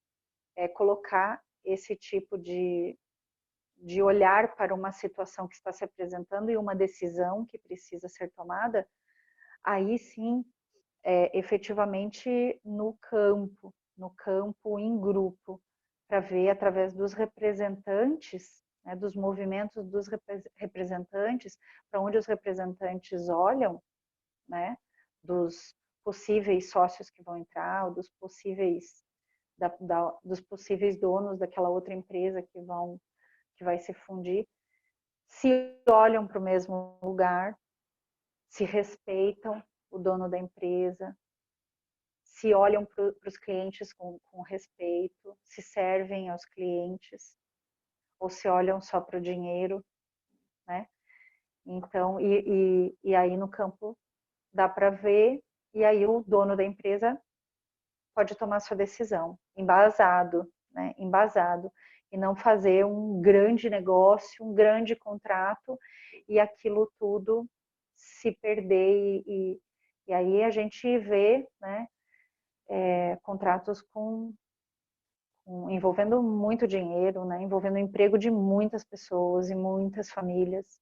colocar esse tipo de olhar para uma situação que está se apresentando e uma decisão que precisa ser tomada, aí sim, efetivamente no campo em grupo, para ver através dos representantes, né, dos movimentos dos representantes, para onde os representantes olham, né, dos possíveis sócios que vão entrar, ou dos possíveis donos daquela outra empresa que vai se fundir, se olham para o mesmo lugar, se respeitam o dono da empresa, se olham para os clientes com respeito, se servem aos clientes, ou se olham só para o dinheiro, né? Então, e aí no campo dá para ver, e aí o dono da empresa pode tomar sua decisão, embasado, né? Embasado, e não fazer um grande negócio, um grande contrato, e aquilo tudo se perder, e aí a gente vê, né, contratos envolvendo muito dinheiro, né, envolvendo o emprego de muitas pessoas e muitas famílias.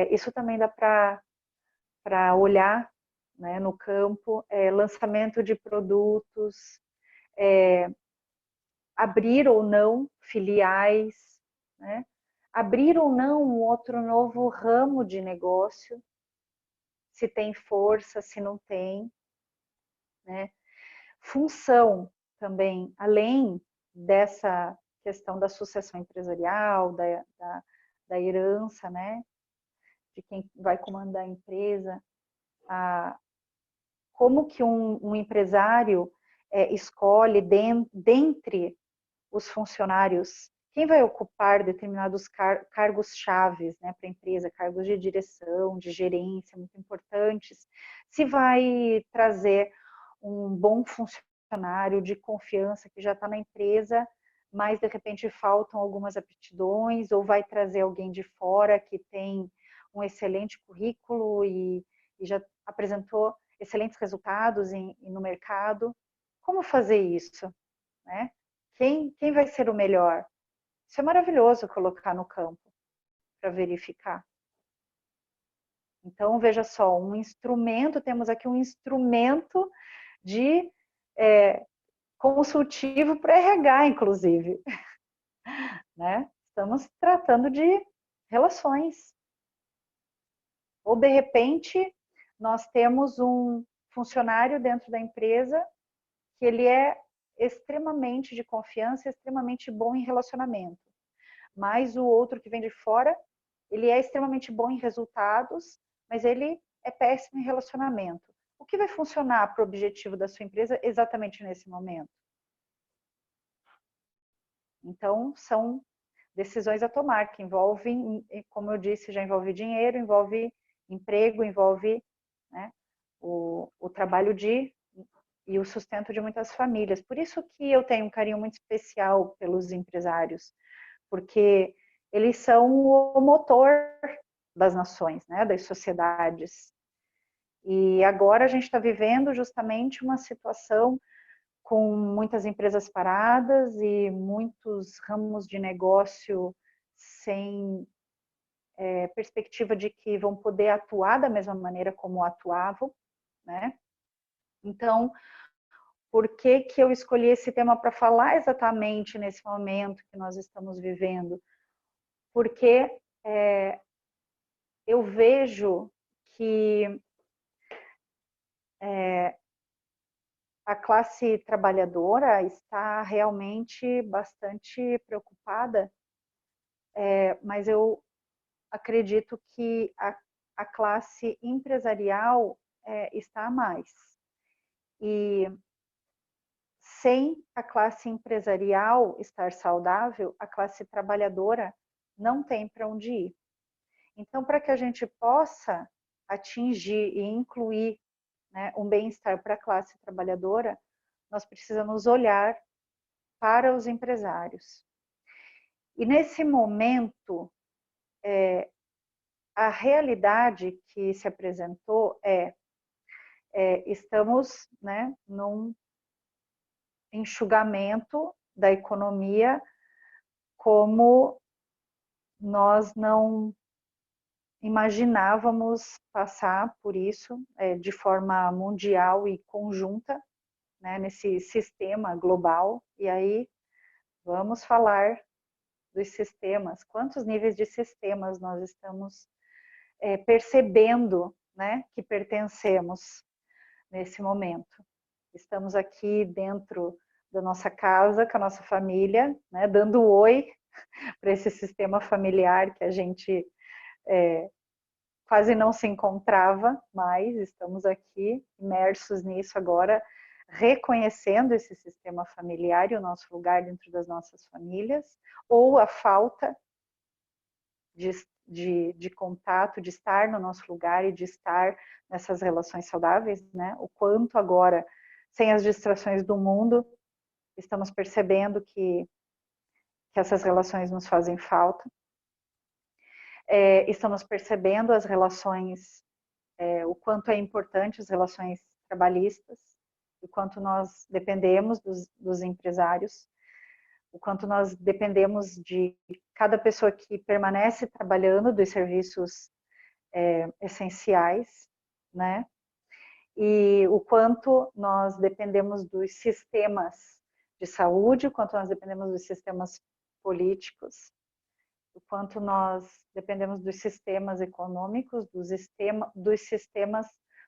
Isso também dá para olhar, né, no campo, lançamento de produtos, abrir ou não filiais, né, abrir ou não um outro novo ramo de negócio, se tem força, se não tem, né? Função também, além dessa questão da sucessão empresarial, da herança, né? De quem vai comandar a empresa, como que um empresário escolhe dentre os funcionários quem vai ocupar determinados cargos chaves, né, para a empresa, cargos de direção, de gerência, muito importantes, se vai trazer um bom funcionário de confiança que já está na empresa, mas de repente faltam algumas aptidões, ou vai trazer alguém de fora que tem um excelente currículo e já apresentou excelentes resultados no mercado. Como fazer isso, né? Quem vai ser o melhor? Isso é maravilhoso colocar no campo para verificar. Então, veja só, um instrumento, temos aqui um instrumento de consultivo para RH, inclusive. Né? Estamos tratando de relações. Ou, de repente, nós temos um funcionário dentro da empresa que ele é extremamente de confiança, extremamente bom em relacionamento. Mas o outro que vem de fora, ele é extremamente bom em resultados, mas ele é péssimo em relacionamento. O que vai funcionar para o objetivo da sua empresa exatamente nesse momento? Então, são decisões a tomar, que envolvem, como eu disse, já envolve dinheiro, envolve emprego, envolve, né, o trabalho e o sustento de muitas famílias. Por isso que eu tenho um carinho muito especial pelos empresários, porque eles são o motor das nações, né, das sociedades. E agora a gente está vivendo justamente uma situação com muitas empresas paradas e muitos ramos de negócio sem perspectiva de que vão poder atuar da mesma maneira como atuavam, né? Então, por que eu escolhi esse tema para falar exatamente nesse momento que nós estamos vivendo? Porque eu vejo que a classe trabalhadora está realmente bastante preocupada, mas eu acredito que a classe empresarial está a mais. E sem a classe empresarial estar saudável, a classe trabalhadora não tem para onde ir. Então, para que a gente possa atingir e incluir, né, um bem-estar para a classe trabalhadora, nós precisamos olhar para os empresários. E nesse momento, a realidade que se apresentou estamos, né, num enxugamento da economia como nós não imaginávamos passar por isso de forma mundial e conjunta, né, nesse sistema global. E aí vamos falar dos sistemas. Quantos níveis de sistemas nós estamos percebendo, né, que pertencemos nesse momento? Estamos aqui dentro da nossa casa, com a nossa família, né, dando oi para esse sistema familiar que a gente quase não se encontrava, mas estamos aqui imersos nisso agora, reconhecendo esse sistema familiar e o nosso lugar dentro das nossas famílias, ou a falta de contato, de estar no nosso lugar e de estar nessas relações saudáveis, né? O quanto agora, sem as distrações do mundo, estamos percebendo que essas relações nos fazem falta. Estamos percebendo as relações, o quanto é importante as relações trabalhistas, o quanto nós dependemos dos empresários, o quanto nós dependemos de cada pessoa que permanece trabalhando dos serviços essenciais, né? E o quanto nós dependemos dos sistemas de saúde, o quanto nós dependemos dos sistemas políticos, o quanto nós dependemos dos sistemas econômicos, dos sistemas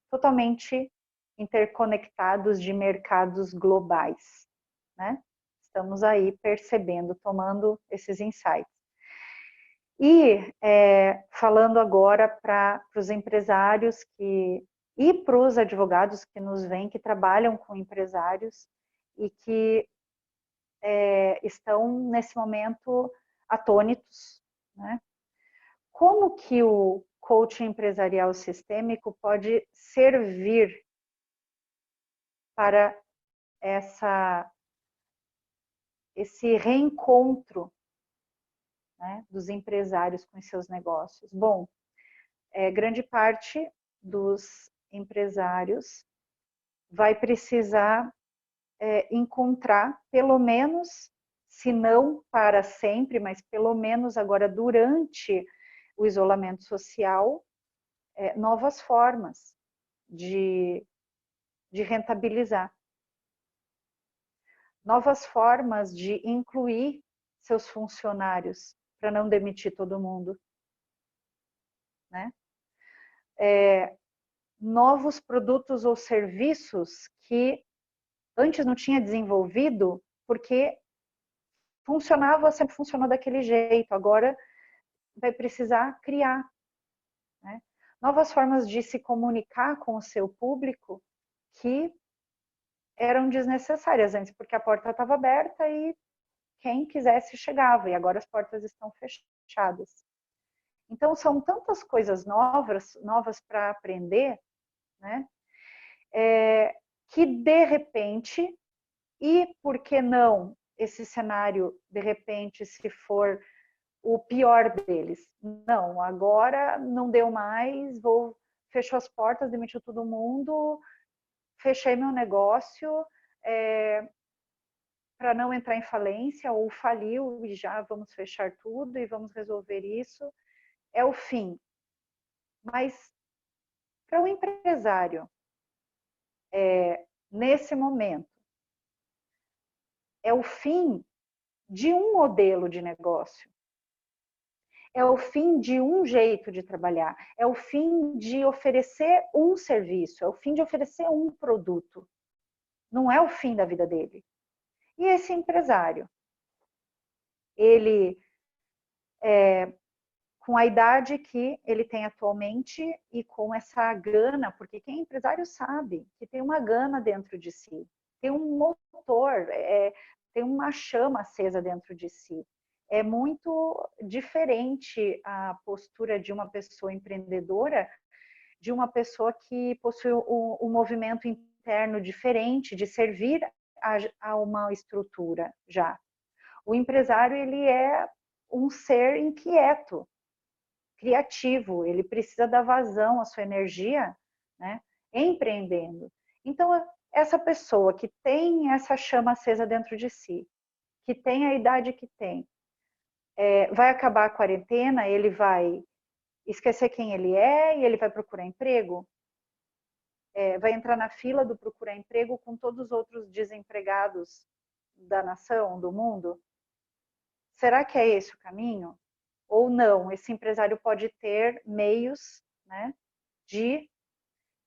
totalmente interconectados de mercados globais, né? Estamos aí percebendo, tomando esses insights. E falando agora para os empresários e para os advogados que nos vêm, que trabalham com empresários e que estão nesse momento atônitos, né? Como que o coaching empresarial sistêmico pode servir para esse reencontro, né, dos empresários com os seus negócios? Bom, grande parte dos empresários vai precisar encontrar, pelo menos, se não para sempre, mas pelo menos agora durante o isolamento social, novas formas de rentabilizar, novas formas de incluir seus funcionários para não demitir todo mundo, né? Novos produtos ou serviços que antes não tinha desenvolvido porque sempre funcionou daquele jeito, agora vai precisar criar, né? Novas formas de se comunicar com o seu público que eram desnecessárias antes, porque a porta estava aberta e quem quisesse chegava, e agora as portas estão fechadas. Então, são tantas coisas novas para aprender, né? Que de repente, e por que não esse cenário, de repente, se for o pior deles? Não, agora não deu mais, fechou as portas, demitiu todo mundo, fechei meu negócio para não entrar em falência, ou faliu e já vamos fechar tudo e vamos resolver isso. É o fim. Mas para o empresário, nesse momento, é o fim de um modelo de negócio, é o fim de um jeito de trabalhar, é o fim de oferecer um serviço, é o fim de oferecer um produto. Não é o fim da vida dele. E esse empresário, ele, com a idade que ele tem atualmente e com essa gana, porque quem é empresário sabe que tem uma gana dentro de si, tem um motor, tem uma chama acesa dentro de si. É muito diferente a postura de uma pessoa empreendedora de uma pessoa que possui um movimento interno diferente de servir a uma estrutura já. O empresário, ele é um ser inquieto, criativo, ele precisa dar vazão à sua energia, né, empreendendo. Então, essa pessoa que tem essa chama acesa dentro de si, que tem a idade que tem, vai acabar a quarentena, ele vai esquecer quem ele é e ele vai procurar emprego? Vai entrar na fila do procurar emprego com todos os outros desempregados da nação, do mundo? Será que é esse o caminho? Ou não? Esse empresário pode ter meios, né, de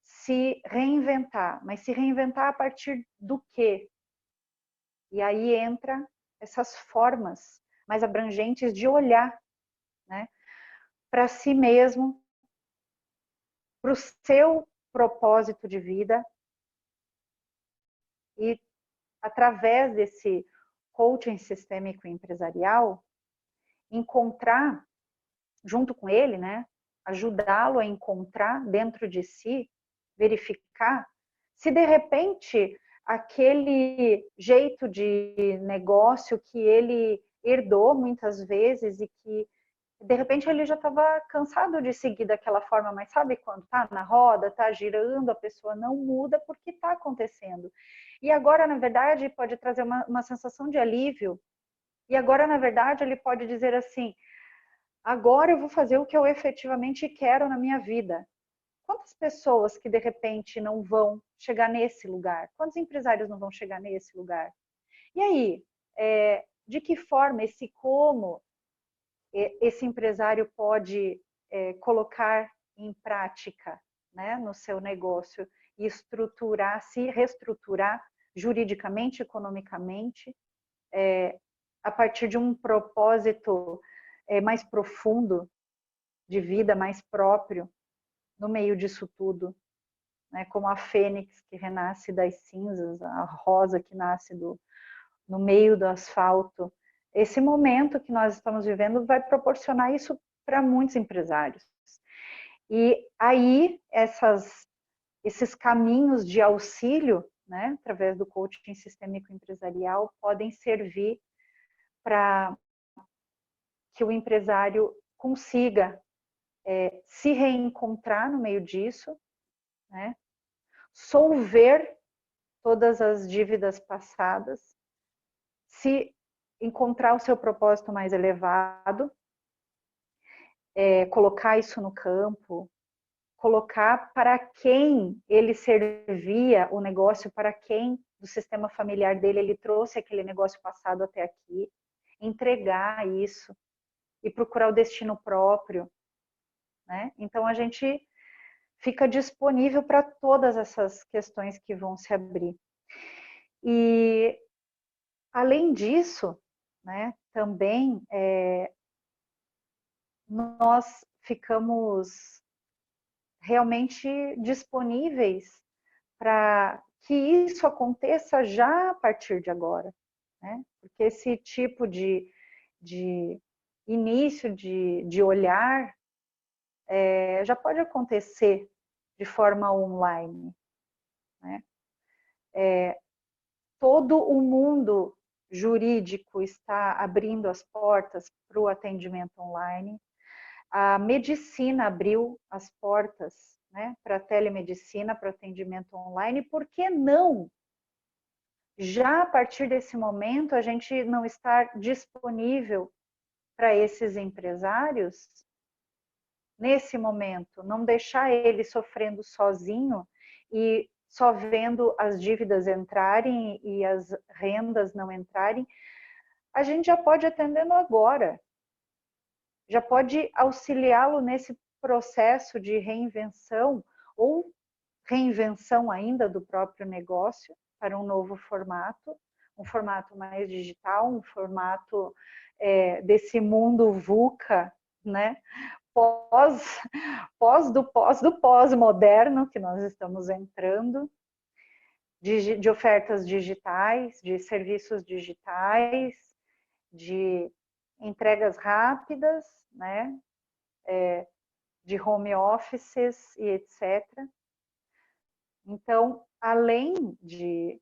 se reinventar, mas se reinventar a partir do quê? E aí entra essas formas mais abrangentes de olhar, né, para si mesmo, para o seu propósito de vida, e através desse coaching sistêmico empresarial, encontrar junto com ele, né, ajudá-lo a encontrar dentro de si, verificar se de repente aquele jeito de negócio que ele herdou muitas vezes e que de repente ele já estava cansado de seguir daquela forma, mas sabe quando tá na roda, tá girando, a pessoa não muda porque está acontecendo. E agora, na verdade, pode trazer uma sensação de alívio. E agora, na verdade, ele pode dizer assim: agora eu vou fazer o que eu efetivamente quero na minha vida. Quantas pessoas que de repente não vão chegar nesse lugar? Quantos empresários não vão chegar nesse lugar? E aí, de que forma esse como esse empresário pode colocar em prática, né, no seu negócio e estruturar, se reestruturar juridicamente, economicamente, a partir de um propósito mais profundo de vida, mais próprio, no meio disso tudo, né, como a fênix que renasce das cinzas, a rosa que nasce no meio do asfalto. Esse momento que nós estamos vivendo vai proporcionar isso para muitos empresários. E aí, esses caminhos de auxílio, né, através do coaching sistêmico empresarial, podem servir para que o empresário consiga se reencontrar no meio disso, né, solver todas as dívidas passadas, se encontrar o seu propósito mais elevado, colocar isso no campo, colocar para quem ele servia o negócio, para quem do sistema familiar dele ele trouxe aquele negócio passado até aqui, entregar isso e procurar o destino próprio, né? Então a gente fica disponível para todas essas questões que vão se abrir. E além disso, né, também nós ficamos realmente disponíveis para que isso aconteça já a partir de agora, né? Porque esse tipo de início de olhar já pode acontecer de forma online, né? Todo o mundo jurídico está abrindo as portas para o atendimento online. A medicina abriu as portas, né, para a telemedicina, para o atendimento online. Por que não, já a partir desse momento, a gente não estar disponível para esses empresários, nesse momento, não deixar ele sofrendo sozinho e só vendo as dívidas entrarem e as rendas não entrarem, a gente já pode atendê-lo agora, já pode auxiliá-lo nesse processo de reinvenção ou reinvenção ainda do próprio negócio para um novo formato, um formato mais digital, um formato desse mundo VUCA, né? Pós do pós-moderno que nós estamos entrando, de ofertas digitais, de serviços digitais, de entregas rápidas, né, de home offices e etc. Então, além de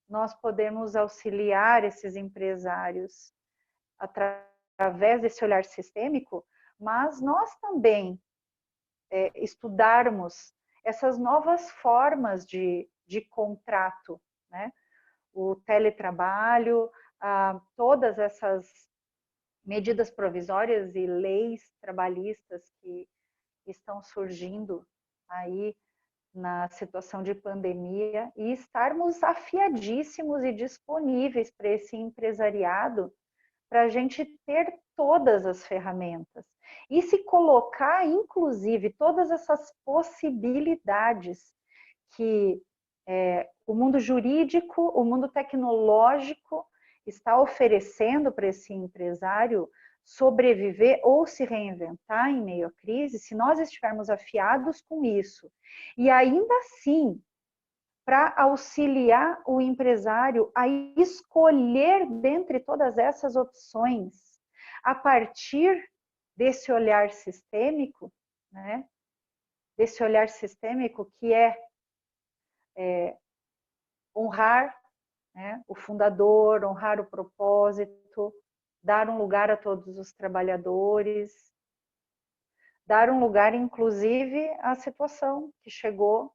nós podermos auxiliar esses empresários através desse olhar sistêmico, mas nós também estudarmos essas novas formas de contrato, né? O teletrabalho, todas essas medidas provisórias e leis trabalhistas que estão surgindo aí na situação de pandemia e estarmos afiadíssimos e disponíveis para esse empresariado, para a gente ter todas as ferramentas e se colocar, inclusive, todas essas possibilidades que o mundo jurídico, o mundo tecnológico está oferecendo para esse empresário sobreviver ou se reinventar em meio à crise, se nós estivermos afiados com isso. E ainda assim, para auxiliar o empresário a escolher dentre todas essas opções, a partir desse olhar sistêmico, né? Desse olhar sistêmico que honrar, né, o fundador, honrar o propósito, dar um lugar a todos os trabalhadores, dar um lugar, inclusive, à situação que chegou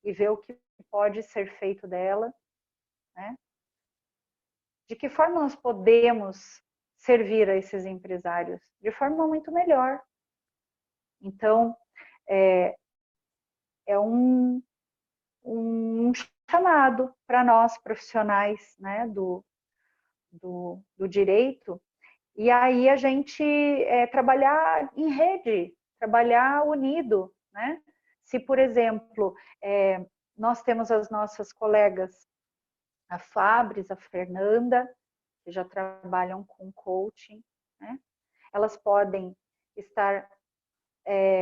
e ver o que pode ser feito dela, né? De que forma nós podemos servir a esses empresários? De forma muito melhor. Então, é um chamado para nós profissionais, né, do direito E aí a gente trabalhar em rede, trabalhar unido, né? Se, por exemplo, nós temos as nossas colegas, a Fabris, a Fernanda, que já trabalham com coaching, né? Elas podem estar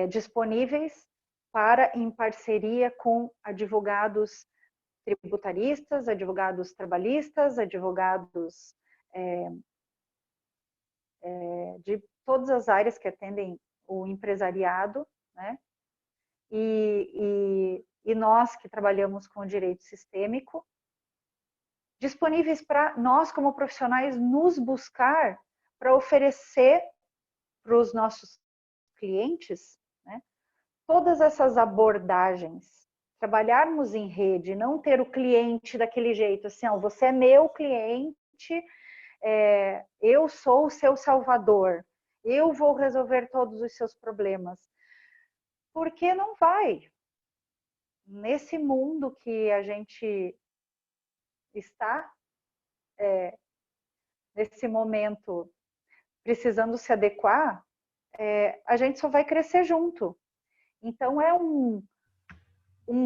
disponíveis para, em parceria com advogados tributaristas, advogados trabalhistas, advogados de todas as áreas que atendem o empresariado, né? E nós que trabalhamos com o direito sistêmico, disponíveis para nós como profissionais nos buscar para oferecer para os nossos clientes, né, todas essas abordagens, trabalharmos em rede, não ter o cliente daquele jeito, assim, ó, você é meu cliente, eu sou o seu salvador, eu vou resolver todos os seus problemas. Porque não vai. Nesse mundo que a gente está, nesse momento, precisando se adequar, a gente só vai crescer junto. Então, é um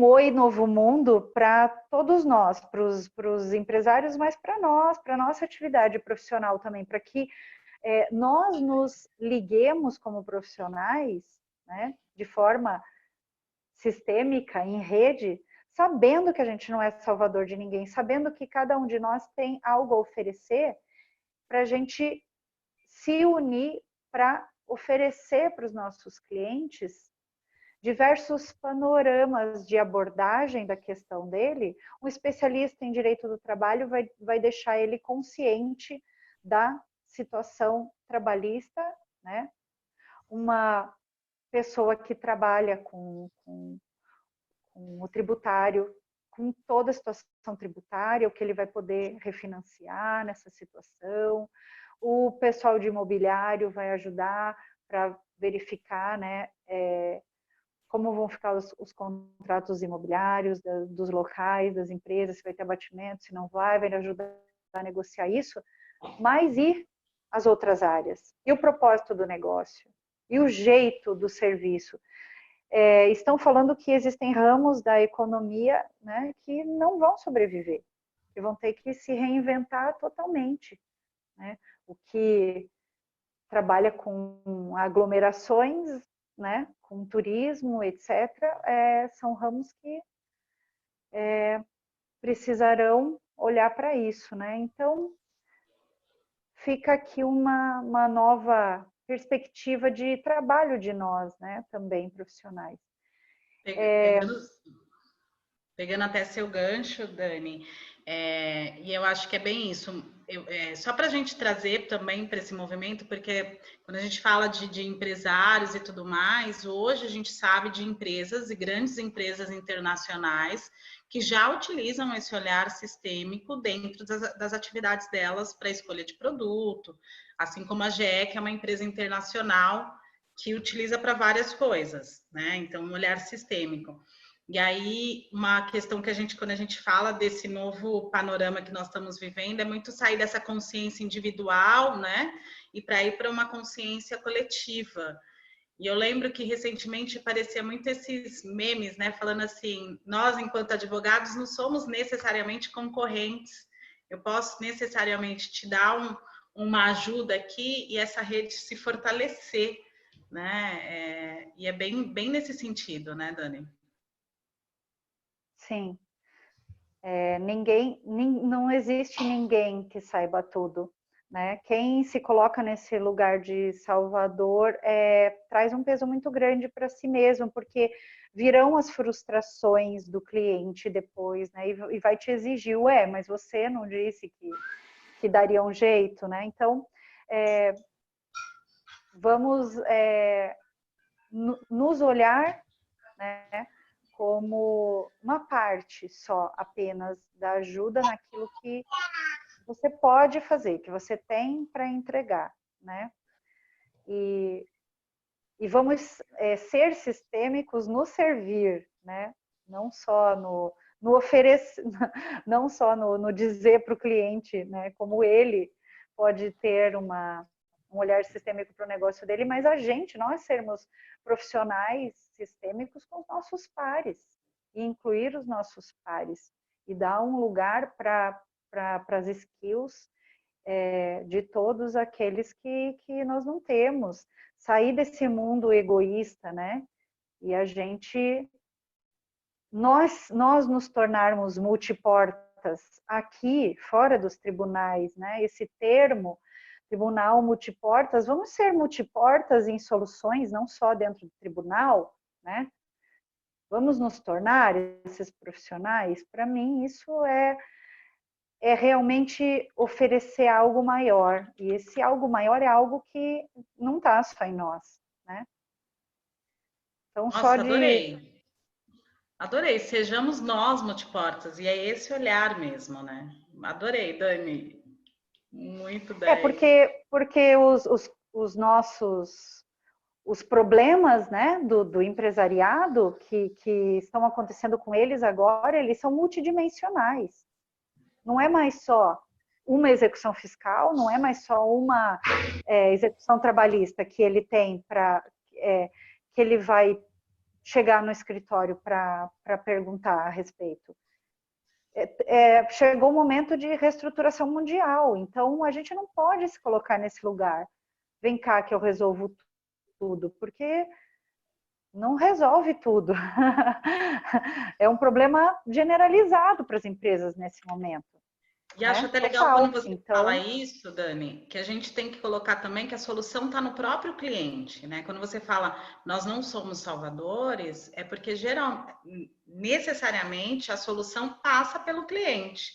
oi novo mundo para todos nós, para os empresários, mas para nós, para a nossa atividade profissional também, para que nós nos liguemos como profissionais, né, de forma sistêmica, em rede, sabendo que a gente não é salvador de ninguém, sabendo que cada um de nós tem algo a oferecer, para a gente se unir para oferecer para os nossos clientes diversos panoramas de abordagem da questão dele. Um especialista em direito do trabalho vai deixar ele consciente da situação trabalhista, né? Uma pessoa que trabalha com o tributário, com toda a situação tributária, o que ele vai poder refinanciar nessa situação. O pessoal de imobiliário vai ajudar para verificar, né, como vão ficar os contratos imobiliários dos locais, das empresas, se vai ter abatimento, se não vai ajudar a negociar isso, mas e as outras áreas? E o propósito do negócio? E o jeito do serviço? Estão falando que existem ramos da economia, né, que não vão sobreviver, que vão ter que se reinventar totalmente, né? O que trabalha com aglomerações, né, com turismo, etc., são ramos que precisarão olhar para isso, né? Então, fica aqui uma nova perspectiva de trabalho de nós, né, também profissionais. Pegando até seu gancho, Dani, e eu acho que é bem isso. Só para a gente trazer também para esse movimento, porque quando a gente fala de empresários e tudo mais, hoje a gente sabe de empresas e grandes empresas internacionais que já utilizam esse olhar sistêmico dentro das atividades delas para a escolha de produto, assim como a GE, que é uma empresa internacional que utiliza para várias coisas, né? Então, um olhar sistêmico. E aí, uma questão que quando a gente fala desse novo panorama que nós estamos vivendo, é muito sair dessa consciência individual, né? E para ir para uma consciência coletiva. E eu lembro que recentemente aparecia muito esses memes, né? Falando assim, nós, enquanto advogados, não somos necessariamente concorrentes. Eu posso necessariamente te dar uma ajuda aqui e essa rede se fortalecer, né? E é bem nesse sentido, né, Dani? Sim. Não existe ninguém que saiba tudo, né? Quem se coloca nesse lugar de salvador traz um peso muito grande para si mesmo, porque virão as frustrações do cliente depois, né? E vai te exigir, mas você não disse que daria um jeito, né? Então, vamos nos olhar, né, como uma parte só apenas da ajuda naquilo que você pode fazer, que você tem para entregar, né? E vamos ser sistêmicos no servir, né? Não só no oferecer, não só no dizer para o cliente, né? Como ele pode ter uma olhar sistêmico para o negócio dele, mas nós sermos profissionais sistêmicos com os nossos pares, e incluir os nossos pares, e dar um lugar para as skills de todos aqueles que nós não temos, sair desse mundo egoísta, né? E nós nos tornarmos multiportas aqui, fora dos tribunais, né? Esse termo, tribunal multiportas, vamos ser multiportas em soluções, não só dentro do tribunal, né? Vamos nos tornar esses profissionais? Para mim, isso é realmente oferecer algo maior. E esse algo maior é algo que não está só em nós, né? Então, Nossa, adorei. Adorei. Sejamos nós multiportas. E é esse olhar mesmo, né? Adorei, Dani. Muito bem. Porque os nossos os problemas, né, do empresariado que estão acontecendo com eles agora, eles são multidimensionais. Não é mais só uma execução fiscal, não é mais só uma execução trabalhista que ele tem que ele vai chegar no escritório para perguntar a respeito. Chegou o momento de reestruturação mundial, então a gente não pode se colocar nesse lugar. Vem cá que eu resolvo tudo, porque não resolve tudo. É um problema generalizado para as empresas nesse momento. E acho até legal quando você fala isso, Dani, que a gente tem que colocar também que a solução está no próprio cliente, né? Quando você fala nós não somos salvadores, é porque necessariamente a solução passa pelo cliente.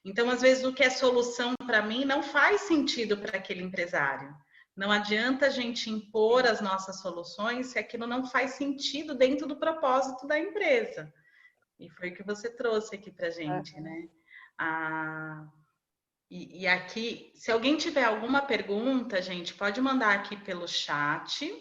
Então, às vezes, o que é solução para mim não faz sentido para aquele empresário. Não adianta a gente impor as nossas soluções se aquilo não faz sentido dentro do propósito da empresa. E foi o que você trouxe aqui para a gente, né? E aqui, se alguém tiver alguma pergunta, gente, pode mandar aqui pelo chat,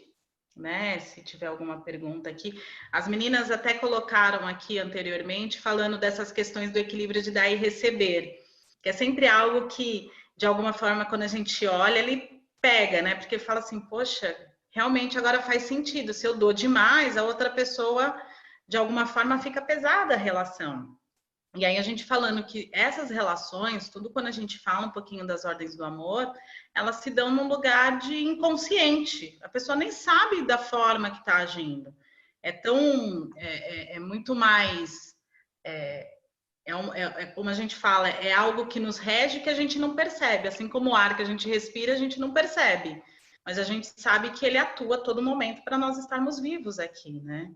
né? Se tiver alguma pergunta aqui. As meninas até colocaram aqui anteriormente, falando dessas questões do equilíbrio de dar e receber, que é sempre algo que, de alguma forma, quando a gente olha, ele pega, né? Porque fala assim, poxa, realmente agora faz sentido. Se eu dou demais, a outra pessoa, de alguma forma, fica pesada a relação. E aí a gente falando que essas relações, tudo quando a gente fala um pouquinho das ordens do amor, elas se dão num lugar de inconsciente. A pessoa nem sabe da forma que está agindo. É muito mais... como a gente fala, é algo que nos rege que a gente não percebe. Assim como o ar que a gente respira, a gente não percebe. Mas a gente sabe que ele atua a todo momento para nós estarmos vivos aqui, né?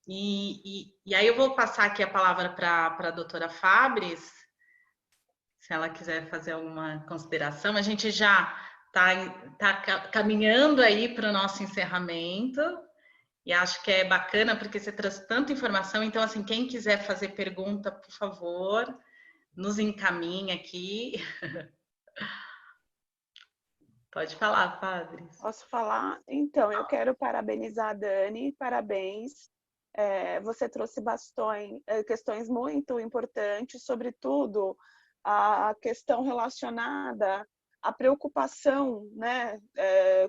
E aí eu vou passar aqui a palavra para a doutora Fabris, se ela quiser fazer alguma consideração. A gente já está caminhando aí para o nosso encerramento. E acho que é bacana porque você trouxe tanta informação. Então, assim, quem quiser fazer pergunta, por favor, nos encaminhe aqui. Pode falar, Padre. Posso falar? Então, eu quero parabenizar a Dani. Parabéns. Você trouxe questões muito importantes, sobretudo a questão relacionada à preocupação, né,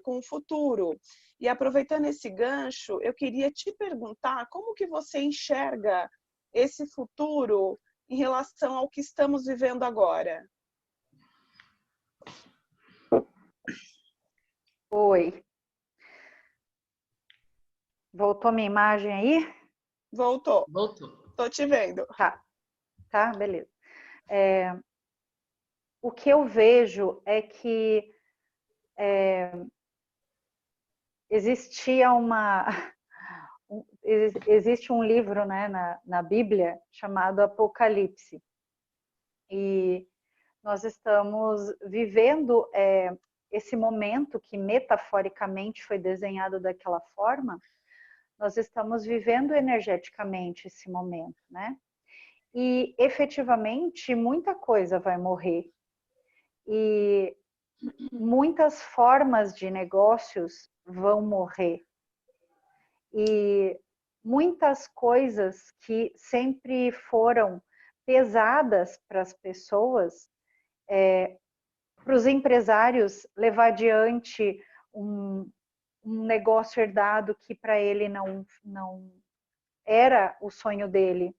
com o futuro. E aproveitando esse gancho, eu queria te perguntar como que você enxerga esse futuro em relação ao que estamos vivendo agora? Oi. Voltou minha imagem aí? Voltou. Voltou. Estou te vendo. Tá, beleza. O que eu vejo é que existe um livro, né, na Bíblia chamado Apocalipse. E nós estamos vivendo esse momento que metaforicamente foi desenhado daquela forma. Nós estamos vivendo energeticamente esse momento, né? E efetivamente muita coisa vai morrer. E muitas formas de negócios vão morrer. E muitas coisas que sempre foram pesadas para as pessoas para os empresários levar adiante um negócio herdado que para ele não era o sonho dele.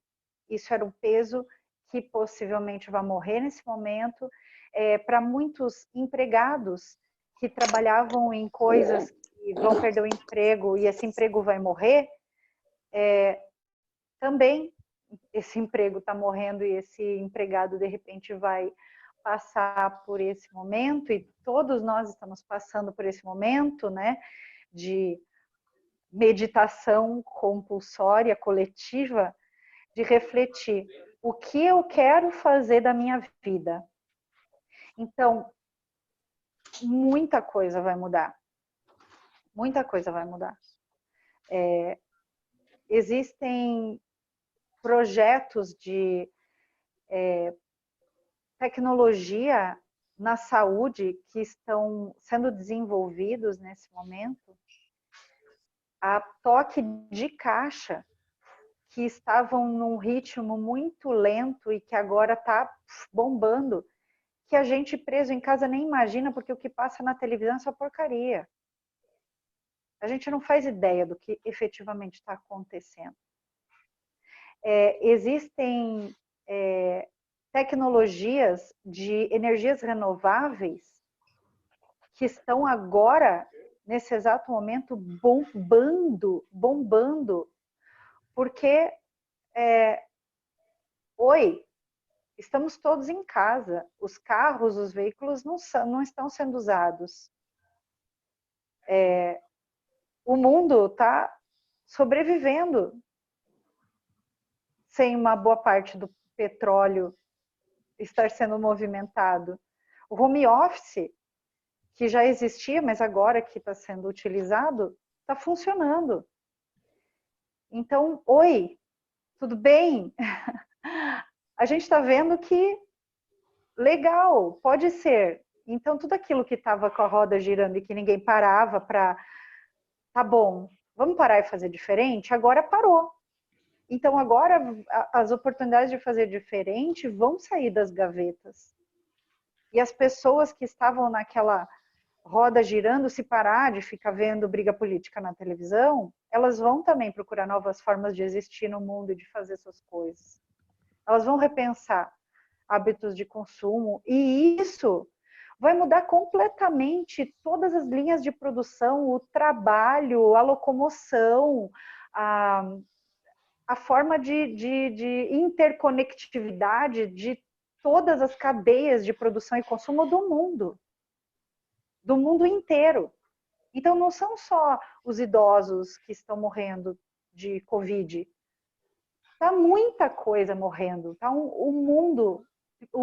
Isso era um peso que possivelmente vai morrer nesse momento. Para muitos empregados que trabalhavam em coisas que vão perder o emprego e esse emprego vai morrer, também esse emprego está morrendo e esse empregado de repente vai passar por esse momento, e todos nós estamos passando por esse momento, né, de meditação compulsória, coletiva, de refletir o que eu quero fazer da minha vida. Então, muita coisa vai mudar. Muita coisa vai mudar. Existem projetos de tecnologia na saúde que estão sendo desenvolvidos nesse momento, a toque de caixa, que estavam num ritmo muito lento e que agora está bombando, que a gente preso em casa nem imagina, porque o que passa na televisão é só porcaria. A gente não faz ideia do que efetivamente está acontecendo. Existem tecnologias de energias renováveis que estão agora, nesse exato momento, bombando, porque, estamos todos em casa, os carros, os veículos não estão sendo usados. O mundo está sobrevivendo sem uma boa parte do petróleo estar sendo movimentado. O home office, que já existia, mas agora que está sendo utilizado, está funcionando. Então, tudo bem? A gente está vendo que legal, pode ser. Então, tudo aquilo que estava com a roda girando e que ninguém parava para... Tá bom, vamos parar e fazer diferente? Agora parou. Então, agora as oportunidades de fazer diferente vão sair das gavetas. E as pessoas que estavam naquela roda girando, se parar de ficar vendo briga política na televisão, elas vão também procurar novas formas de existir no mundo e de fazer suas coisas. Elas vão repensar hábitos de consumo, e isso vai mudar completamente todas as linhas de produção, o trabalho, a locomoção, a forma de interconectividade de todas as cadeias de produção e consumo do mundo inteiro. Então, não são só os idosos que estão morrendo de Covid. Está muita coisa morrendo. Tá o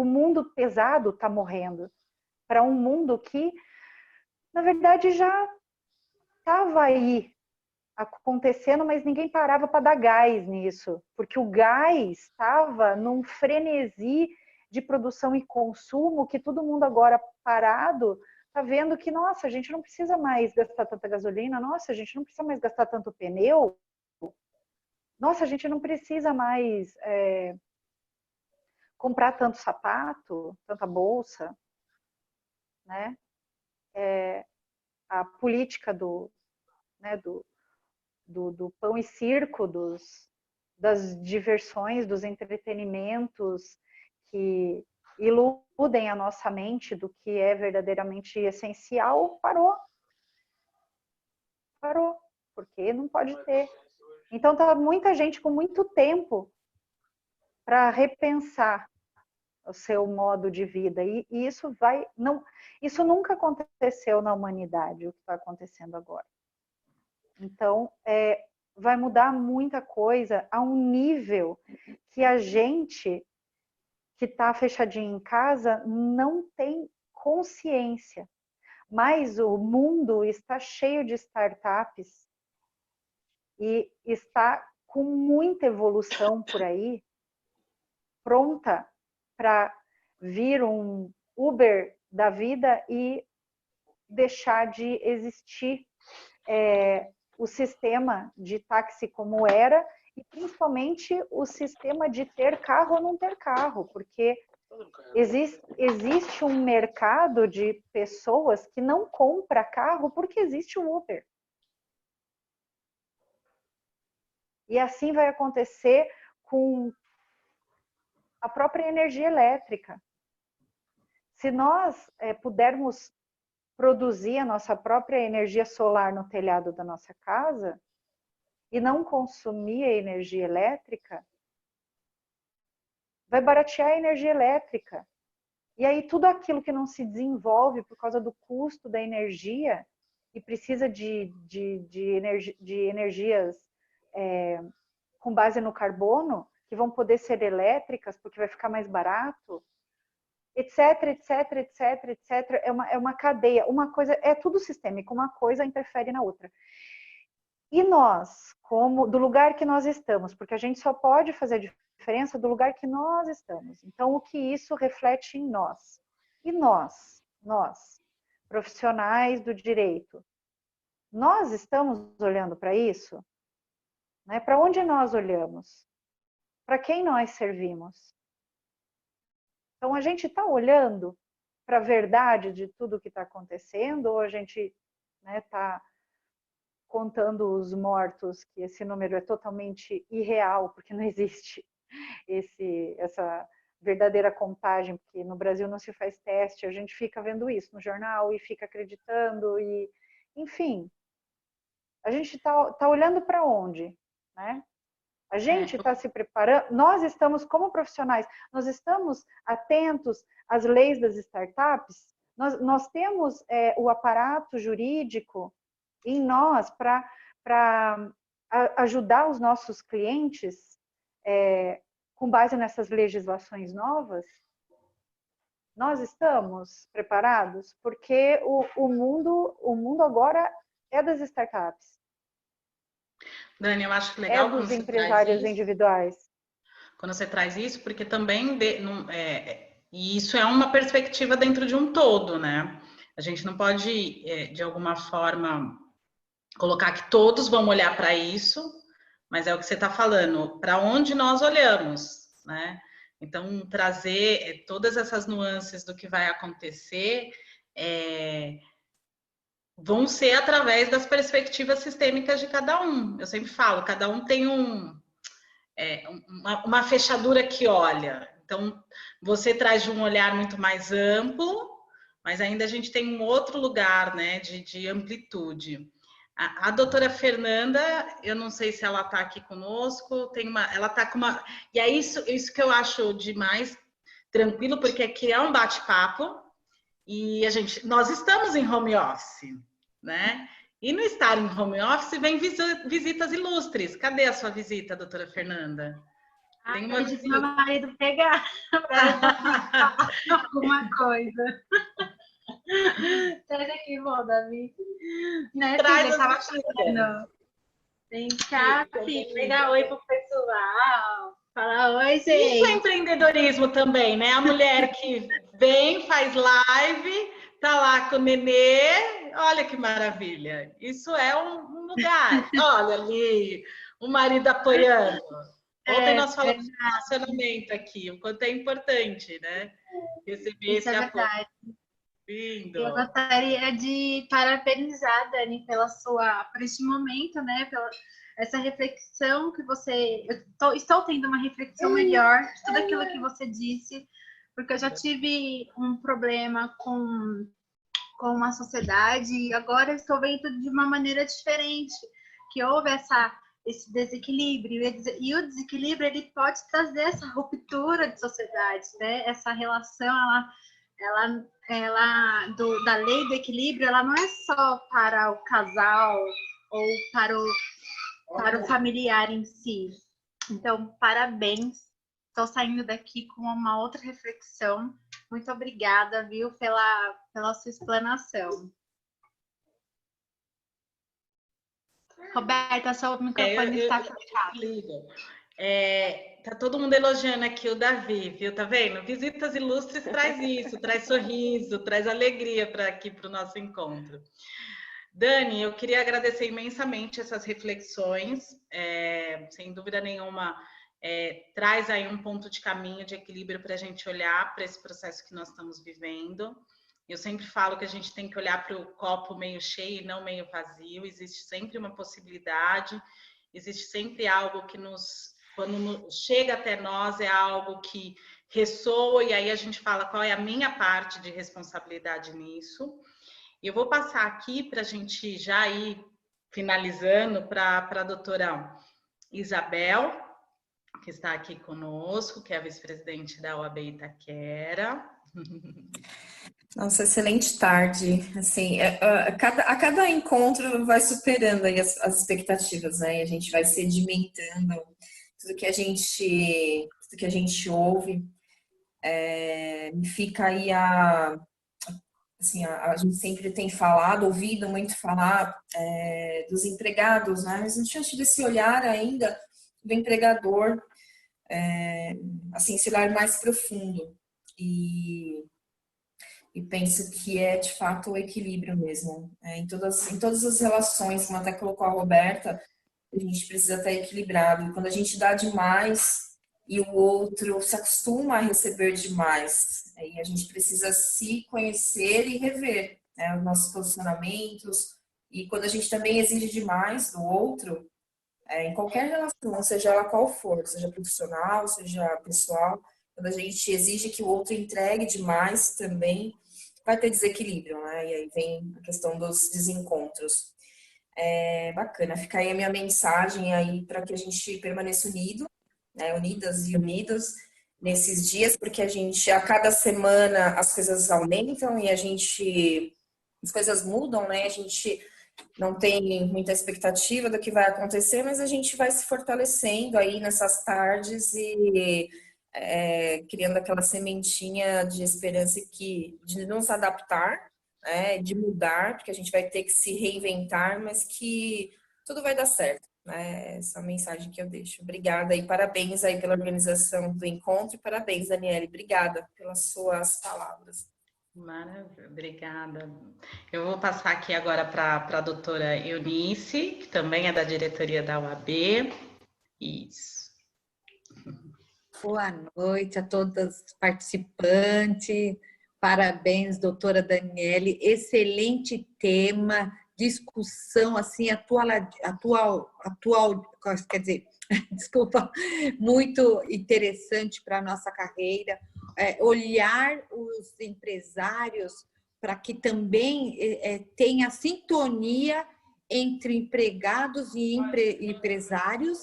mundo pesado está morrendo para um mundo que, na verdade, já estava aí acontecendo, mas ninguém parava para dar gás nisso, porque o gás estava num frenesi de produção e consumo que todo mundo agora parado está vendo que, nossa, a gente não precisa mais gastar tanta gasolina, nossa, a gente não precisa mais gastar tanto pneu, nossa, a gente não precisa mais comprar tanto sapato, tanta bolsa, né? A política do pão e circo, das diversões, dos entretenimentos que iludem a nossa mente do que é verdadeiramente essencial, parou, porque não pode ter. Então tá muita gente com muito tempo para repensar o seu modo de vida, e isso isso nunca aconteceu na humanidade, o que está acontecendo agora. Então, vai mudar muita coisa a um nível que a gente que está fechadinho em casa não tem consciência. Mas o mundo está cheio de startups e está com muita evolução por aí, pronta para vir um Uber da vida e deixar de existir o sistema de táxi como era, e principalmente o sistema de ter carro ou não ter carro, porque existe um mercado de pessoas que não compra carro porque existe o Uber. E assim vai acontecer com a própria energia elétrica. Se nós pudermos produzir a nossa própria energia solar no telhado da nossa casa e não consumir a energia elétrica, vai baratear a energia elétrica. E aí tudo aquilo que não se desenvolve por causa do custo da energia e precisa de energias com base no carbono, que vão poder ser elétricas porque vai ficar mais barato, etc, etc, etc, etc. É uma cadeia, uma coisa, é tudo sistêmico, uma coisa interfere na outra. E nós, do lugar que nós estamos, porque a gente só pode fazer a diferença do lugar que nós estamos. Então, o que isso reflete em nós? E nós, profissionais do direito, nós estamos olhando para isso? Né? Para onde nós olhamos? Para quem nós servimos? Então, a gente está olhando para a verdade de tudo que está acontecendo ou a gente está contando os mortos, que esse número é totalmente irreal, porque não existe essa verdadeira contagem, porque no Brasil não se faz teste, a gente fica vendo isso no jornal e fica acreditando, e enfim, a gente está olhando para onde, né? A gente está se preparando, nós estamos como profissionais, nós estamos atentos às leis das startups, nós temos o aparato jurídico em nós para ajudar os nossos clientes com base nessas legislações novas. Nós estamos preparados porque o mundo agora é das startups. Dani, eu acho legal dos empresários individuais. Quando você traz isso, porque também e isso é uma perspectiva dentro de um todo, né? A gente não pode, de alguma forma, colocar que todos vão olhar para isso, mas é o que você está falando, para onde nós olhamos, né? Então, trazer todas essas nuances do que vai acontecer vão ser através das perspectivas sistêmicas de cada um. Eu sempre falo, cada um tem uma fechadura que olha. Então, você traz de um olhar muito mais amplo, mas ainda a gente tem um outro lugar, né, de amplitude. A doutora Fernanda, eu não sei se ela está aqui conosco, ela está com uma... E é isso que eu acho de mais tranquilo, porque aqui é um bate-papo, e nós estamos em home office, né? E no estar em home office vem visitas ilustres. Cadê a sua visita, doutora Fernanda? Tem uma visita. Meu marido pegar alguma coisa. Traz aqui, bom, Davi. Né, traz filha, tava falando. Vem cá, filho, pegar oi pro pessoal. Fala oi, gente. Isso é empreendedorismo também, né? A mulher que vem, faz live, tá lá com o nenê. Olha que maravilha. Isso é um lugar. Olha ali, o marido apoiando. Ontem nós falamos de relacionamento aqui, o quanto é importante, né? Receber esse apoio. Lindo. Eu gostaria de parabenizar, Dani, por este momento, né? Pela essa reflexão que você... Estou tendo uma reflexão melhor de tudo aquilo que você disse, porque eu já tive um problema com a sociedade e agora estou vendo de uma maneira diferente, que houve esse desequilíbrio, e o desequilíbrio ele pode trazer essa ruptura de sociedade, né? Essa relação, da lei do equilíbrio, ela não é só para o casal ou para o familiar em si. Então, parabéns. Estou saindo daqui com uma outra reflexão. Muito obrigada, viu, pela sua explanação. Roberta, seu microfone está fechado. Tá todo mundo elogiando aqui o Davi, viu? Tá vendo? Visitas ilustres traz isso, traz sorriso, traz alegria aqui para o nosso encontro. Dani, eu queria agradecer imensamente essas reflexões. Sem dúvida nenhuma, traz aí um ponto de caminho, de equilíbrio para a gente olhar para esse processo que nós estamos vivendo. Eu sempre falo que a gente tem que olhar para o copo meio cheio e não meio vazio. Existe sempre uma possibilidade, existe sempre algo que quando chega até nós, é algo que ressoa, e aí a gente fala qual é a minha parte de responsabilidade nisso. Eu vou passar aqui para a gente já ir finalizando para a doutora Isabel, que está aqui conosco, que é a vice-presidente da OAB Itaquera. Nossa, excelente tarde. Assim, a cada encontro vai superando aí as expectativas, né? E a gente vai sedimentando tudo que a gente ouve. Fica aí assim, a gente sempre tem ouvido muito falar dos empregados, né? Mas não tinha tido esse olhar ainda do empregador, assim, esse olhar mais profundo. E penso que é, de fato, o equilíbrio mesmo. Em todas as relações, como até colocou a Roberta, a gente precisa estar equilibrado. E quando a gente dá demais e o outro se acostuma a receber demais, aí a gente precisa se conhecer e rever, né, os nossos posicionamentos. E quando a gente também exige demais do outro, em qualquer relação, seja ela qual for, seja profissional, seja pessoal, quando a gente exige que o outro entregue demais também, vai ter desequilíbrio, né? E aí vem a questão dos desencontros. Bacana, fica aí a minha mensagem aí para que a gente permaneça unido, né? Unidas e unidos nesses dias, porque a cada semana as coisas aumentam e as coisas mudam, né? A gente não tem muita expectativa do que vai acontecer, mas a gente vai se fortalecendo aí nessas tardes e criando aquela sementinha de esperança de nos adaptar, né, de mudar, porque a gente vai ter que se reinventar, mas que tudo vai dar certo, né? Essa é a mensagem que eu deixo. Obrigada e parabéns aí pela organização do encontro e parabéns, Daniele, obrigada pelas suas palavras. Maravilha, obrigada. Eu vou passar aqui agora para a doutora Eunice, que também é da diretoria da UAB. Isso. Boa noite a todas as participantes. Parabéns, doutora Daniele. Excelente tema, discussão assim atual, quer dizer, desculpa, muito interessante para a nossa carreira. Olhar os empresários para que também tenha sintonia entre empregados e empresários,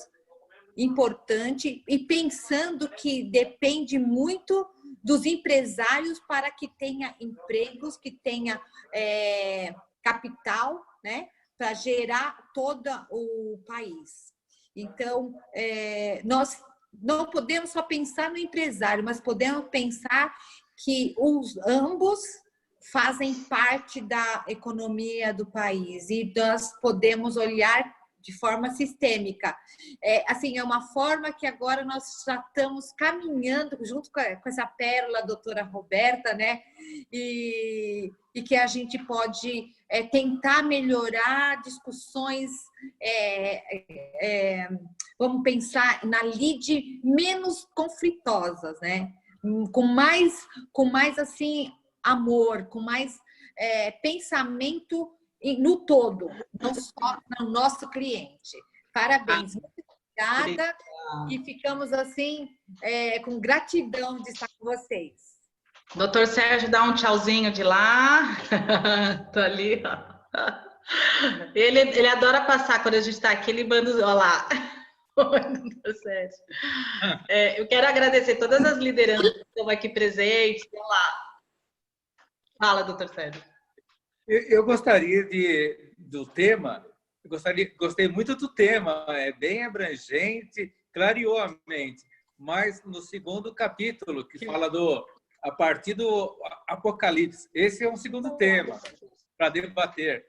importante, e pensando que depende muito dos empresários para que tenha empregos, que tenha capital, né, para gerar todo o país. Então, nós não podemos só pensar no empresário, mas podemos pensar que ambos fazem parte da economia do país e nós podemos olhar de forma sistêmica. Assim, é uma forma que agora nós já estamos caminhando junto com essa pérola, a doutora Roberta, né? E que a gente pode tentar melhorar discussões, vamos pensar na lide menos conflitosas, né? Com mais assim, amor, com mais pensamento no todo, não só no nosso cliente. Parabéns, muito obrigada e ficamos assim com gratidão de estar com vocês. Doutor Sérgio, dá um tchauzinho de lá. Tô ali, ó. Ele adora passar quando a gente está aqui, ele manda, olha lá. Oi, doutor Sérgio. Eu quero agradecer todas as lideranças que estão aqui presentes. Olha lá. Fala, doutor Sérgio. Eu gostaria do tema, gostei muito do tema, é bem abrangente, clareou a mente, mas no segundo capítulo, que fala a partir do Apocalipse, esse é um segundo tema para debater.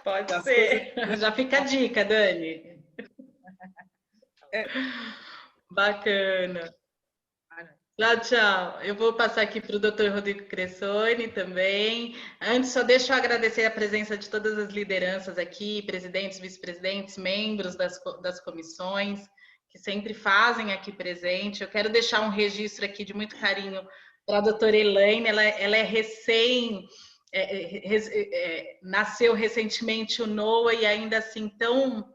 Pode ser. Já fica a dica, Dani. Bacana. Tchau, tchau. Eu vou passar aqui para o Dr. Rodrigo Cressoni também. Antes, só deixa eu agradecer a presença de todas as lideranças aqui, presidentes, vice-presidentes, membros das comissões, que sempre fazem aqui presente. Eu quero deixar um registro aqui de muito carinho para a doutora Elaine. Ela é nasceu recentemente o NOA e ainda assim tão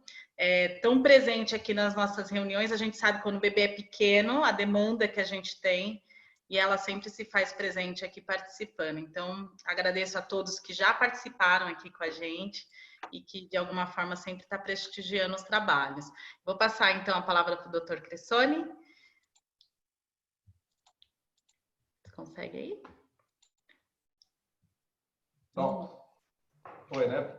presente aqui nas nossas reuniões. A gente sabe quando o bebê é pequeno, a demanda que a gente tem, e ela sempre se faz presente aqui participando. Então, agradeço a todos que já participaram aqui com a gente e que, de alguma forma, sempre está prestigiando os trabalhos. Vou passar, então, a palavra para o Dr. Cressoni. Você consegue aí? Pronto. Foi, né?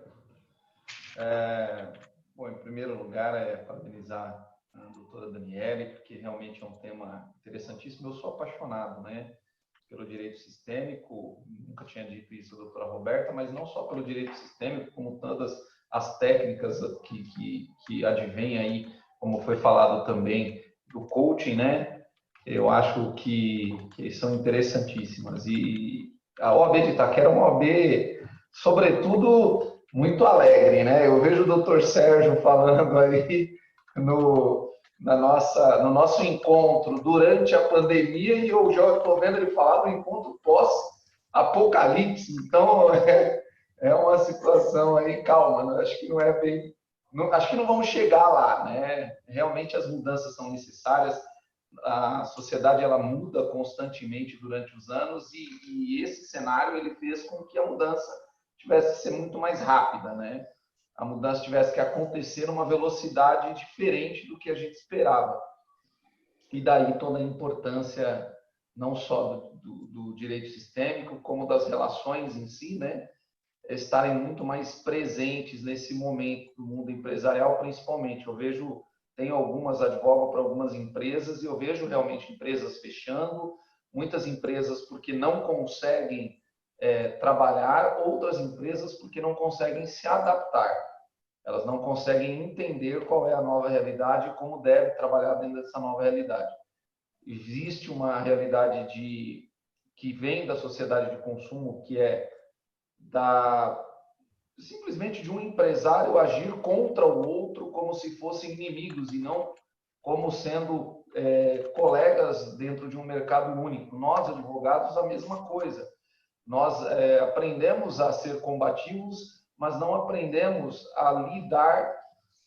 Bom, em primeiro lugar, parabenizar a doutora Daniele, porque realmente é um tema interessantíssimo. Eu sou apaixonado, né, pelo direito sistêmico, nunca tinha dito isso a doutora Roberta, mas não só pelo direito sistêmico, como todas as técnicas que advêm aí, como foi falado também, do coaching, né? Eu acho que são interessantíssimas. E a OAB de Itaquera é uma OAB, sobretudo, muito alegre, né? Eu vejo o Dr. Sérgio falando aí no nosso encontro durante a pandemia e eu já estou vendo ele falar do encontro pós-apocalipse. Então, é uma situação aí, calma, né? Acho que não é bem... acho que não vamos chegar lá, né? Realmente as mudanças são necessárias, a sociedade ela muda constantemente durante os anos e esse cenário ele fez com que a mudança tivesse que ser muito mais rápida, né? A mudança tivesse que acontecer numa velocidade diferente do que a gente esperava. E daí toda a importância não só do direito sistêmico, como das relações em si, né? Estarem muito mais presentes nesse momento do mundo empresarial, principalmente. Eu vejo, tenho algumas, advogo para algumas empresas, e eu vejo realmente empresas fechando, muitas empresas porque não conseguem trabalhar, outras empresas porque não conseguem se adaptar. Elas não conseguem entender qual é a nova realidade e como deve trabalhar dentro dessa nova realidade. Existe uma realidade que vem da sociedade de consumo, que é simplesmente de um empresário agir contra o outro como se fossem inimigos e não como sendo colegas dentro de um mercado único. Nós, advogados, a mesma coisa. Nós aprendemos a ser combativos, mas não aprendemos a lidar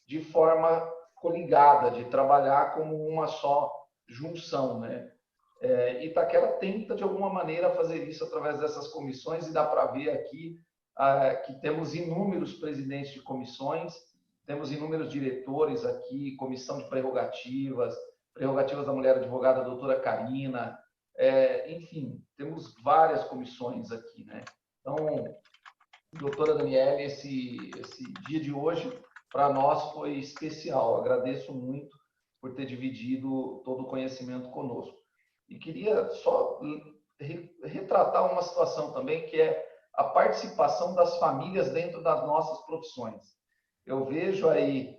de forma coligada, de trabalhar como uma só junção, né? Itaquera tenta, de alguma maneira, fazer isso através dessas comissões, e dá para ver aqui que temos inúmeros presidentes de comissões, temos inúmeros diretores aqui, comissão de prerrogativas da mulher advogada, a doutora Karina, enfim, temos várias comissões aqui, né? Então, doutora Daniele, esse dia de hoje, para nós, foi especial. Agradeço muito por ter dividido todo o conhecimento conosco. E queria só retratar uma situação também, que é a participação das famílias dentro das nossas profissões. Eu vejo aí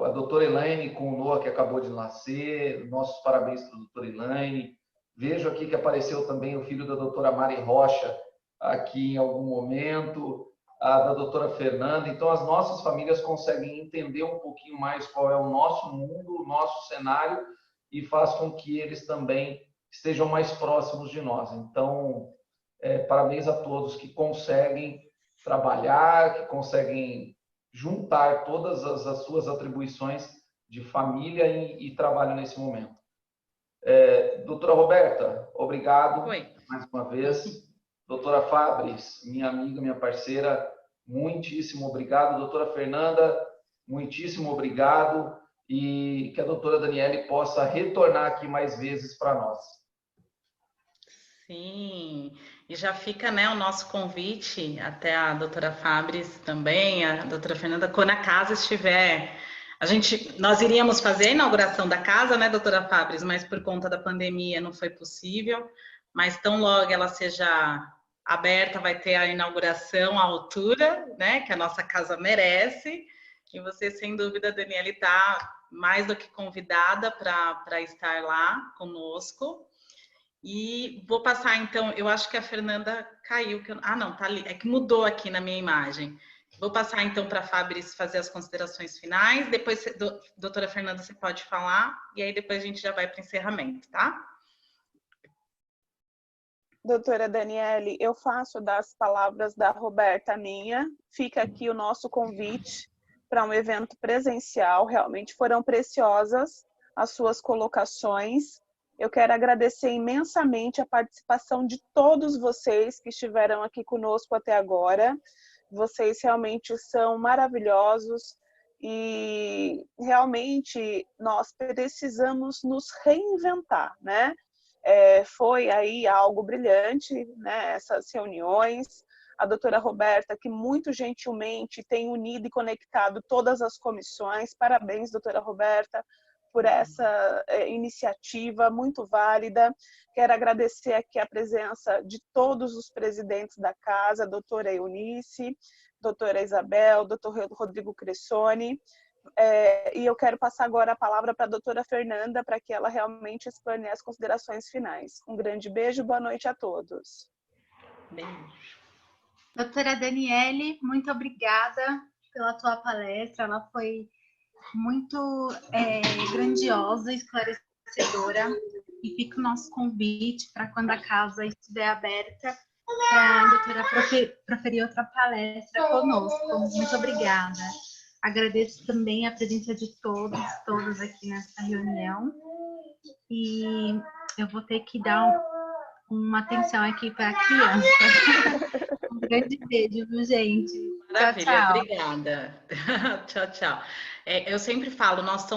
a doutora Elaine com o Noah, que acabou de nascer, nossos parabéns para a doutora Elaine. Vejo aqui que apareceu também o filho da doutora Mari Rocha, aqui em algum momento, a da doutora Fernanda. Então, as nossas famílias conseguem entender um pouquinho mais qual é o nosso mundo, o nosso cenário, e faz com que eles também estejam mais próximos de nós. Então, parabéns a todos que conseguem trabalhar, que conseguem juntar todas as suas atribuições de família e trabalho nesse momento. Doutora Roberta, obrigado. Oi. Mais uma vez. Doutora Fabris, minha amiga, minha parceira, muitíssimo obrigado. Doutora Fernanda, muitíssimo obrigado. E que a doutora Daniele possa retornar aqui mais vezes para nós. Sim, e já fica, né, o nosso convite até a doutora Fabris também, a doutora Fernanda, quando a casa estiver... Nós iríamos fazer a inauguração da casa, né, doutora Fabris, mas por conta da pandemia não foi possível, mas tão logo ela seja aberta, vai ter a inauguração à altura, né, que a nossa casa merece, e você, sem dúvida, Daniele, está mais do que convidada para estar lá conosco. E vou passar, então, eu acho que a Fernanda caiu. Não, tá ali. É que mudou aqui na minha imagem. Vou passar, então, para a Fabris fazer as considerações finais. Depois, doutora Fernanda, você pode falar. E aí, depois a gente já vai para o encerramento, tá? Doutora Daniele, eu faço das palavras da Roberta minha. Fica aqui o nosso convite para um evento presencial. Realmente foram preciosas as suas colocações. Eu quero agradecer imensamente a participação de todos vocês que estiveram aqui conosco até agora. Vocês realmente são maravilhosos e realmente nós precisamos nos reinventar, né? Foi aí algo brilhante, né? Essas reuniões. A doutora Roberta, que muito gentilmente tem unido e conectado todas as comissões. Parabéns, doutora Roberta, por essa iniciativa muito válida. Quero agradecer aqui a presença de todos os presidentes da casa, a doutora Eunice, doutora Isabel, doutor Rodrigo Cressoni. E eu quero passar agora a palavra para a doutora Fernanda, para que ela realmente explane as considerações finais. Um grande beijo, boa noite a todos. Beijo. Doutora Daniele, muito obrigada pela tua palestra, ela foi muito grandiosa, esclarecedora, e fica o nosso convite para quando a casa estiver aberta, para a doutora proferir outra palestra conosco. Muito obrigada. Agradeço também a presença de todas aqui nessa reunião, e eu vou ter que dar uma atenção aqui para a criança. Um grande beijo, viu, gente? Maravilha, tchau, tchau. Obrigada. Tchau, tchau. Eu sempre falo, nós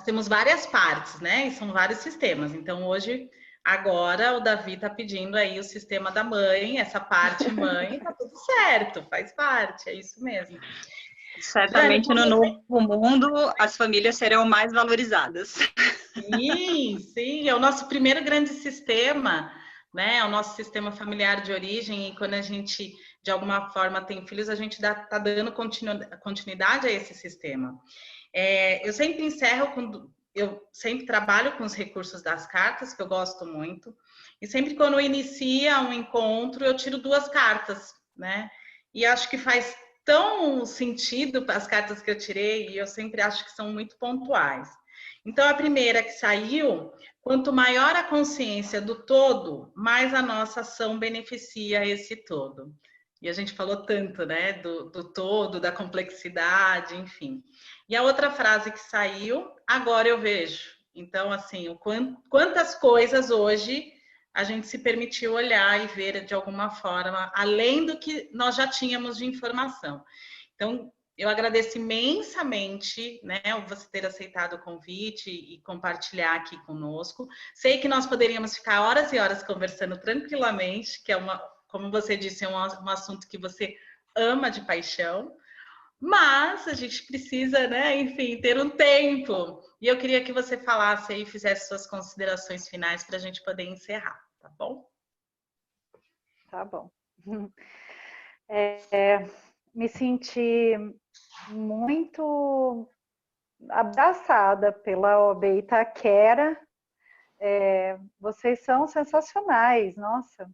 temos várias partes, né? E são vários sistemas. Então, hoje, agora, o Davi está pedindo aí o sistema da mãe, essa parte mãe, tá tudo certo, faz parte, é isso mesmo. Certamente no novo mundo as famílias serão mais valorizadas. Sim, é o nosso primeiro grande sistema, né? É o nosso sistema familiar de origem, e quando a gente, de alguma forma, tem filhos, a gente está dando continuidade a esse sistema. Eu sempre eu sempre trabalho com os recursos das cartas, que eu gosto muito, e sempre quando inicia um encontro, eu tiro 2 cartas, né? E acho que faz tão sentido as cartas que eu tirei, e eu sempre acho que são muito pontuais. Então, a primeira que saiu, quanto maior a consciência do todo, mais a nossa ação beneficia esse todo. E a gente falou tanto, né, do todo, da complexidade, enfim. E a outra frase que saiu, agora eu vejo. Então, assim, quantas coisas hoje a gente se permitiu olhar e ver de alguma forma, além do que nós já tínhamos de informação. Então, eu agradeço imensamente, né, você ter aceitado o convite e compartilhar aqui conosco. Sei que nós poderíamos ficar horas e horas conversando tranquilamente, que como você disse, é um assunto que você ama de paixão, mas a gente precisa, né, enfim, ter um tempo. E eu queria que você falasse aí, fizesse suas considerações finais para a gente poder encerrar, tá bom? Tá bom. Me senti muito abraçada pela OAB Itaquera. Vocês são sensacionais, nossa.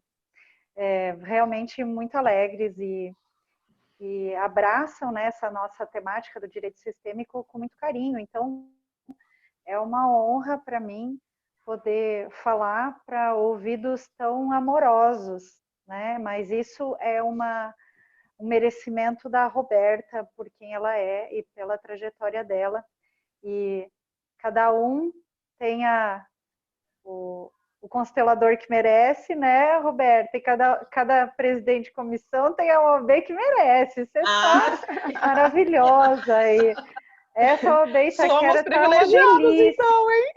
Realmente muito alegres e abraçam, né, essa nossa temática do direito sistêmico com muito carinho. Então, é uma honra para mim poder falar para ouvidos tão amorosos, né? Mas isso é um merecimento da Roberta por quem ela é e pela trajetória dela. E cada um tem o constelador que merece, né, Roberta? E cada presidente de comissão tem a OAB que merece. Você é maravilhosa. E essa OAB Itaquera tá uma delícia. Então, hein?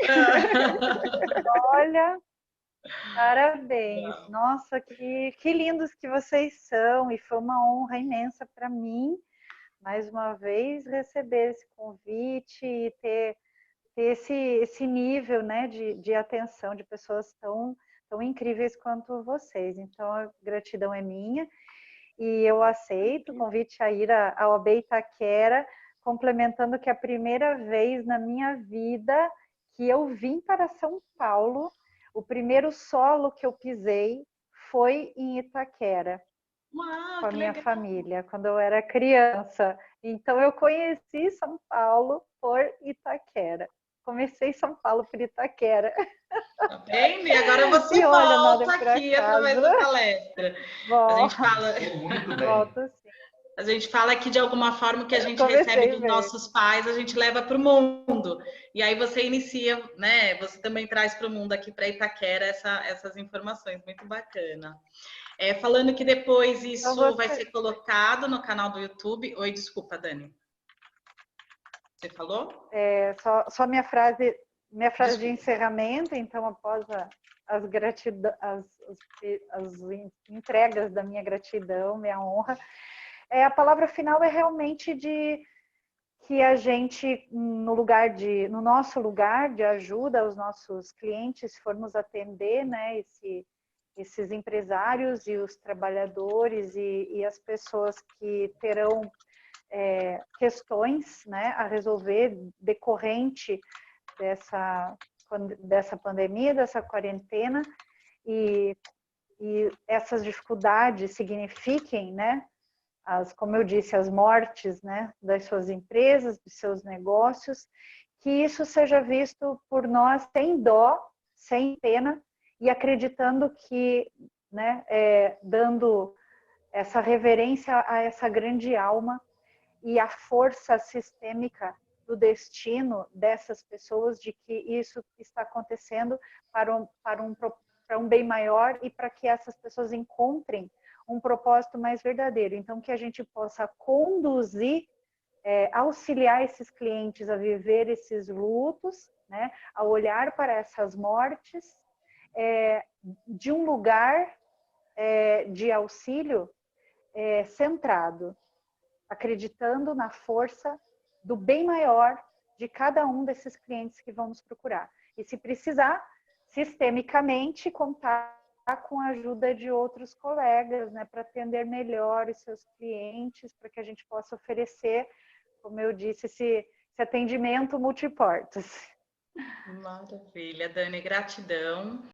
Olha, parabéns. Nossa, que lindos que vocês são. E foi uma honra imensa para mim, mais uma vez, receber esse convite e ter esse nível, né, de atenção de pessoas tão incríveis quanto vocês. Então, a gratidão é minha e eu aceito o convite a ir à OAB Itaquera, complementando que é a primeira vez na minha vida que eu vim para São Paulo. o primeiro solo que eu pisei foi em Itaquera, Uau, com a que minha legal. família, quando eu era criança. Então, eu conheci São Paulo por Itaquera. Comecei São Paulo por Itaquera. Tá vendo? E agora você E olha, nada volta por aqui através acaso. da palestra. A gente fala, Muito bem. Volto sim. a gente fala que de alguma forma o que a gente Comecei recebe dos bem. nossos pais, a gente leva para o mundo. E aí você inicia, né? Você também traz para o mundo aqui para Itaquera essas informações, muito bacana. Falando que depois Então, isso vai ser colocado no canal do YouTube. Oi, desculpa, Dani. Você falou? Só minha frase Desculpa. de encerramento, então, após as entregas da minha gratidão, minha honra, a palavra final é realmente de que a gente, no nosso lugar de ajuda aos nossos clientes, se formos atender, né, esses empresários e os trabalhadores e as pessoas que terão questões, né, a resolver decorrente dessa pandemia, dessa quarentena, e essas dificuldades signifiquem, né, como eu disse, as mortes, né, das suas empresas, dos seus negócios, que isso seja visto por nós sem dó, sem pena, e acreditando que, né, dando essa reverência a essa grande alma e a força sistêmica do destino dessas pessoas, de que isso está acontecendo para um bem maior e para que essas pessoas encontrem um propósito mais verdadeiro. Então, que a gente possa conduzir, auxiliar esses clientes a viver esses lutos, né, a olhar para essas mortes, de um lugar de auxílio centrado, acreditando na força do bem maior de cada um desses clientes que vão nos procurar. E se precisar, sistemicamente, contar com a ajuda de outros colegas, né, para atender melhor os seus clientes, para que a gente possa oferecer, como eu disse, esse atendimento multiportas. Maravilha, Dani, gratidão.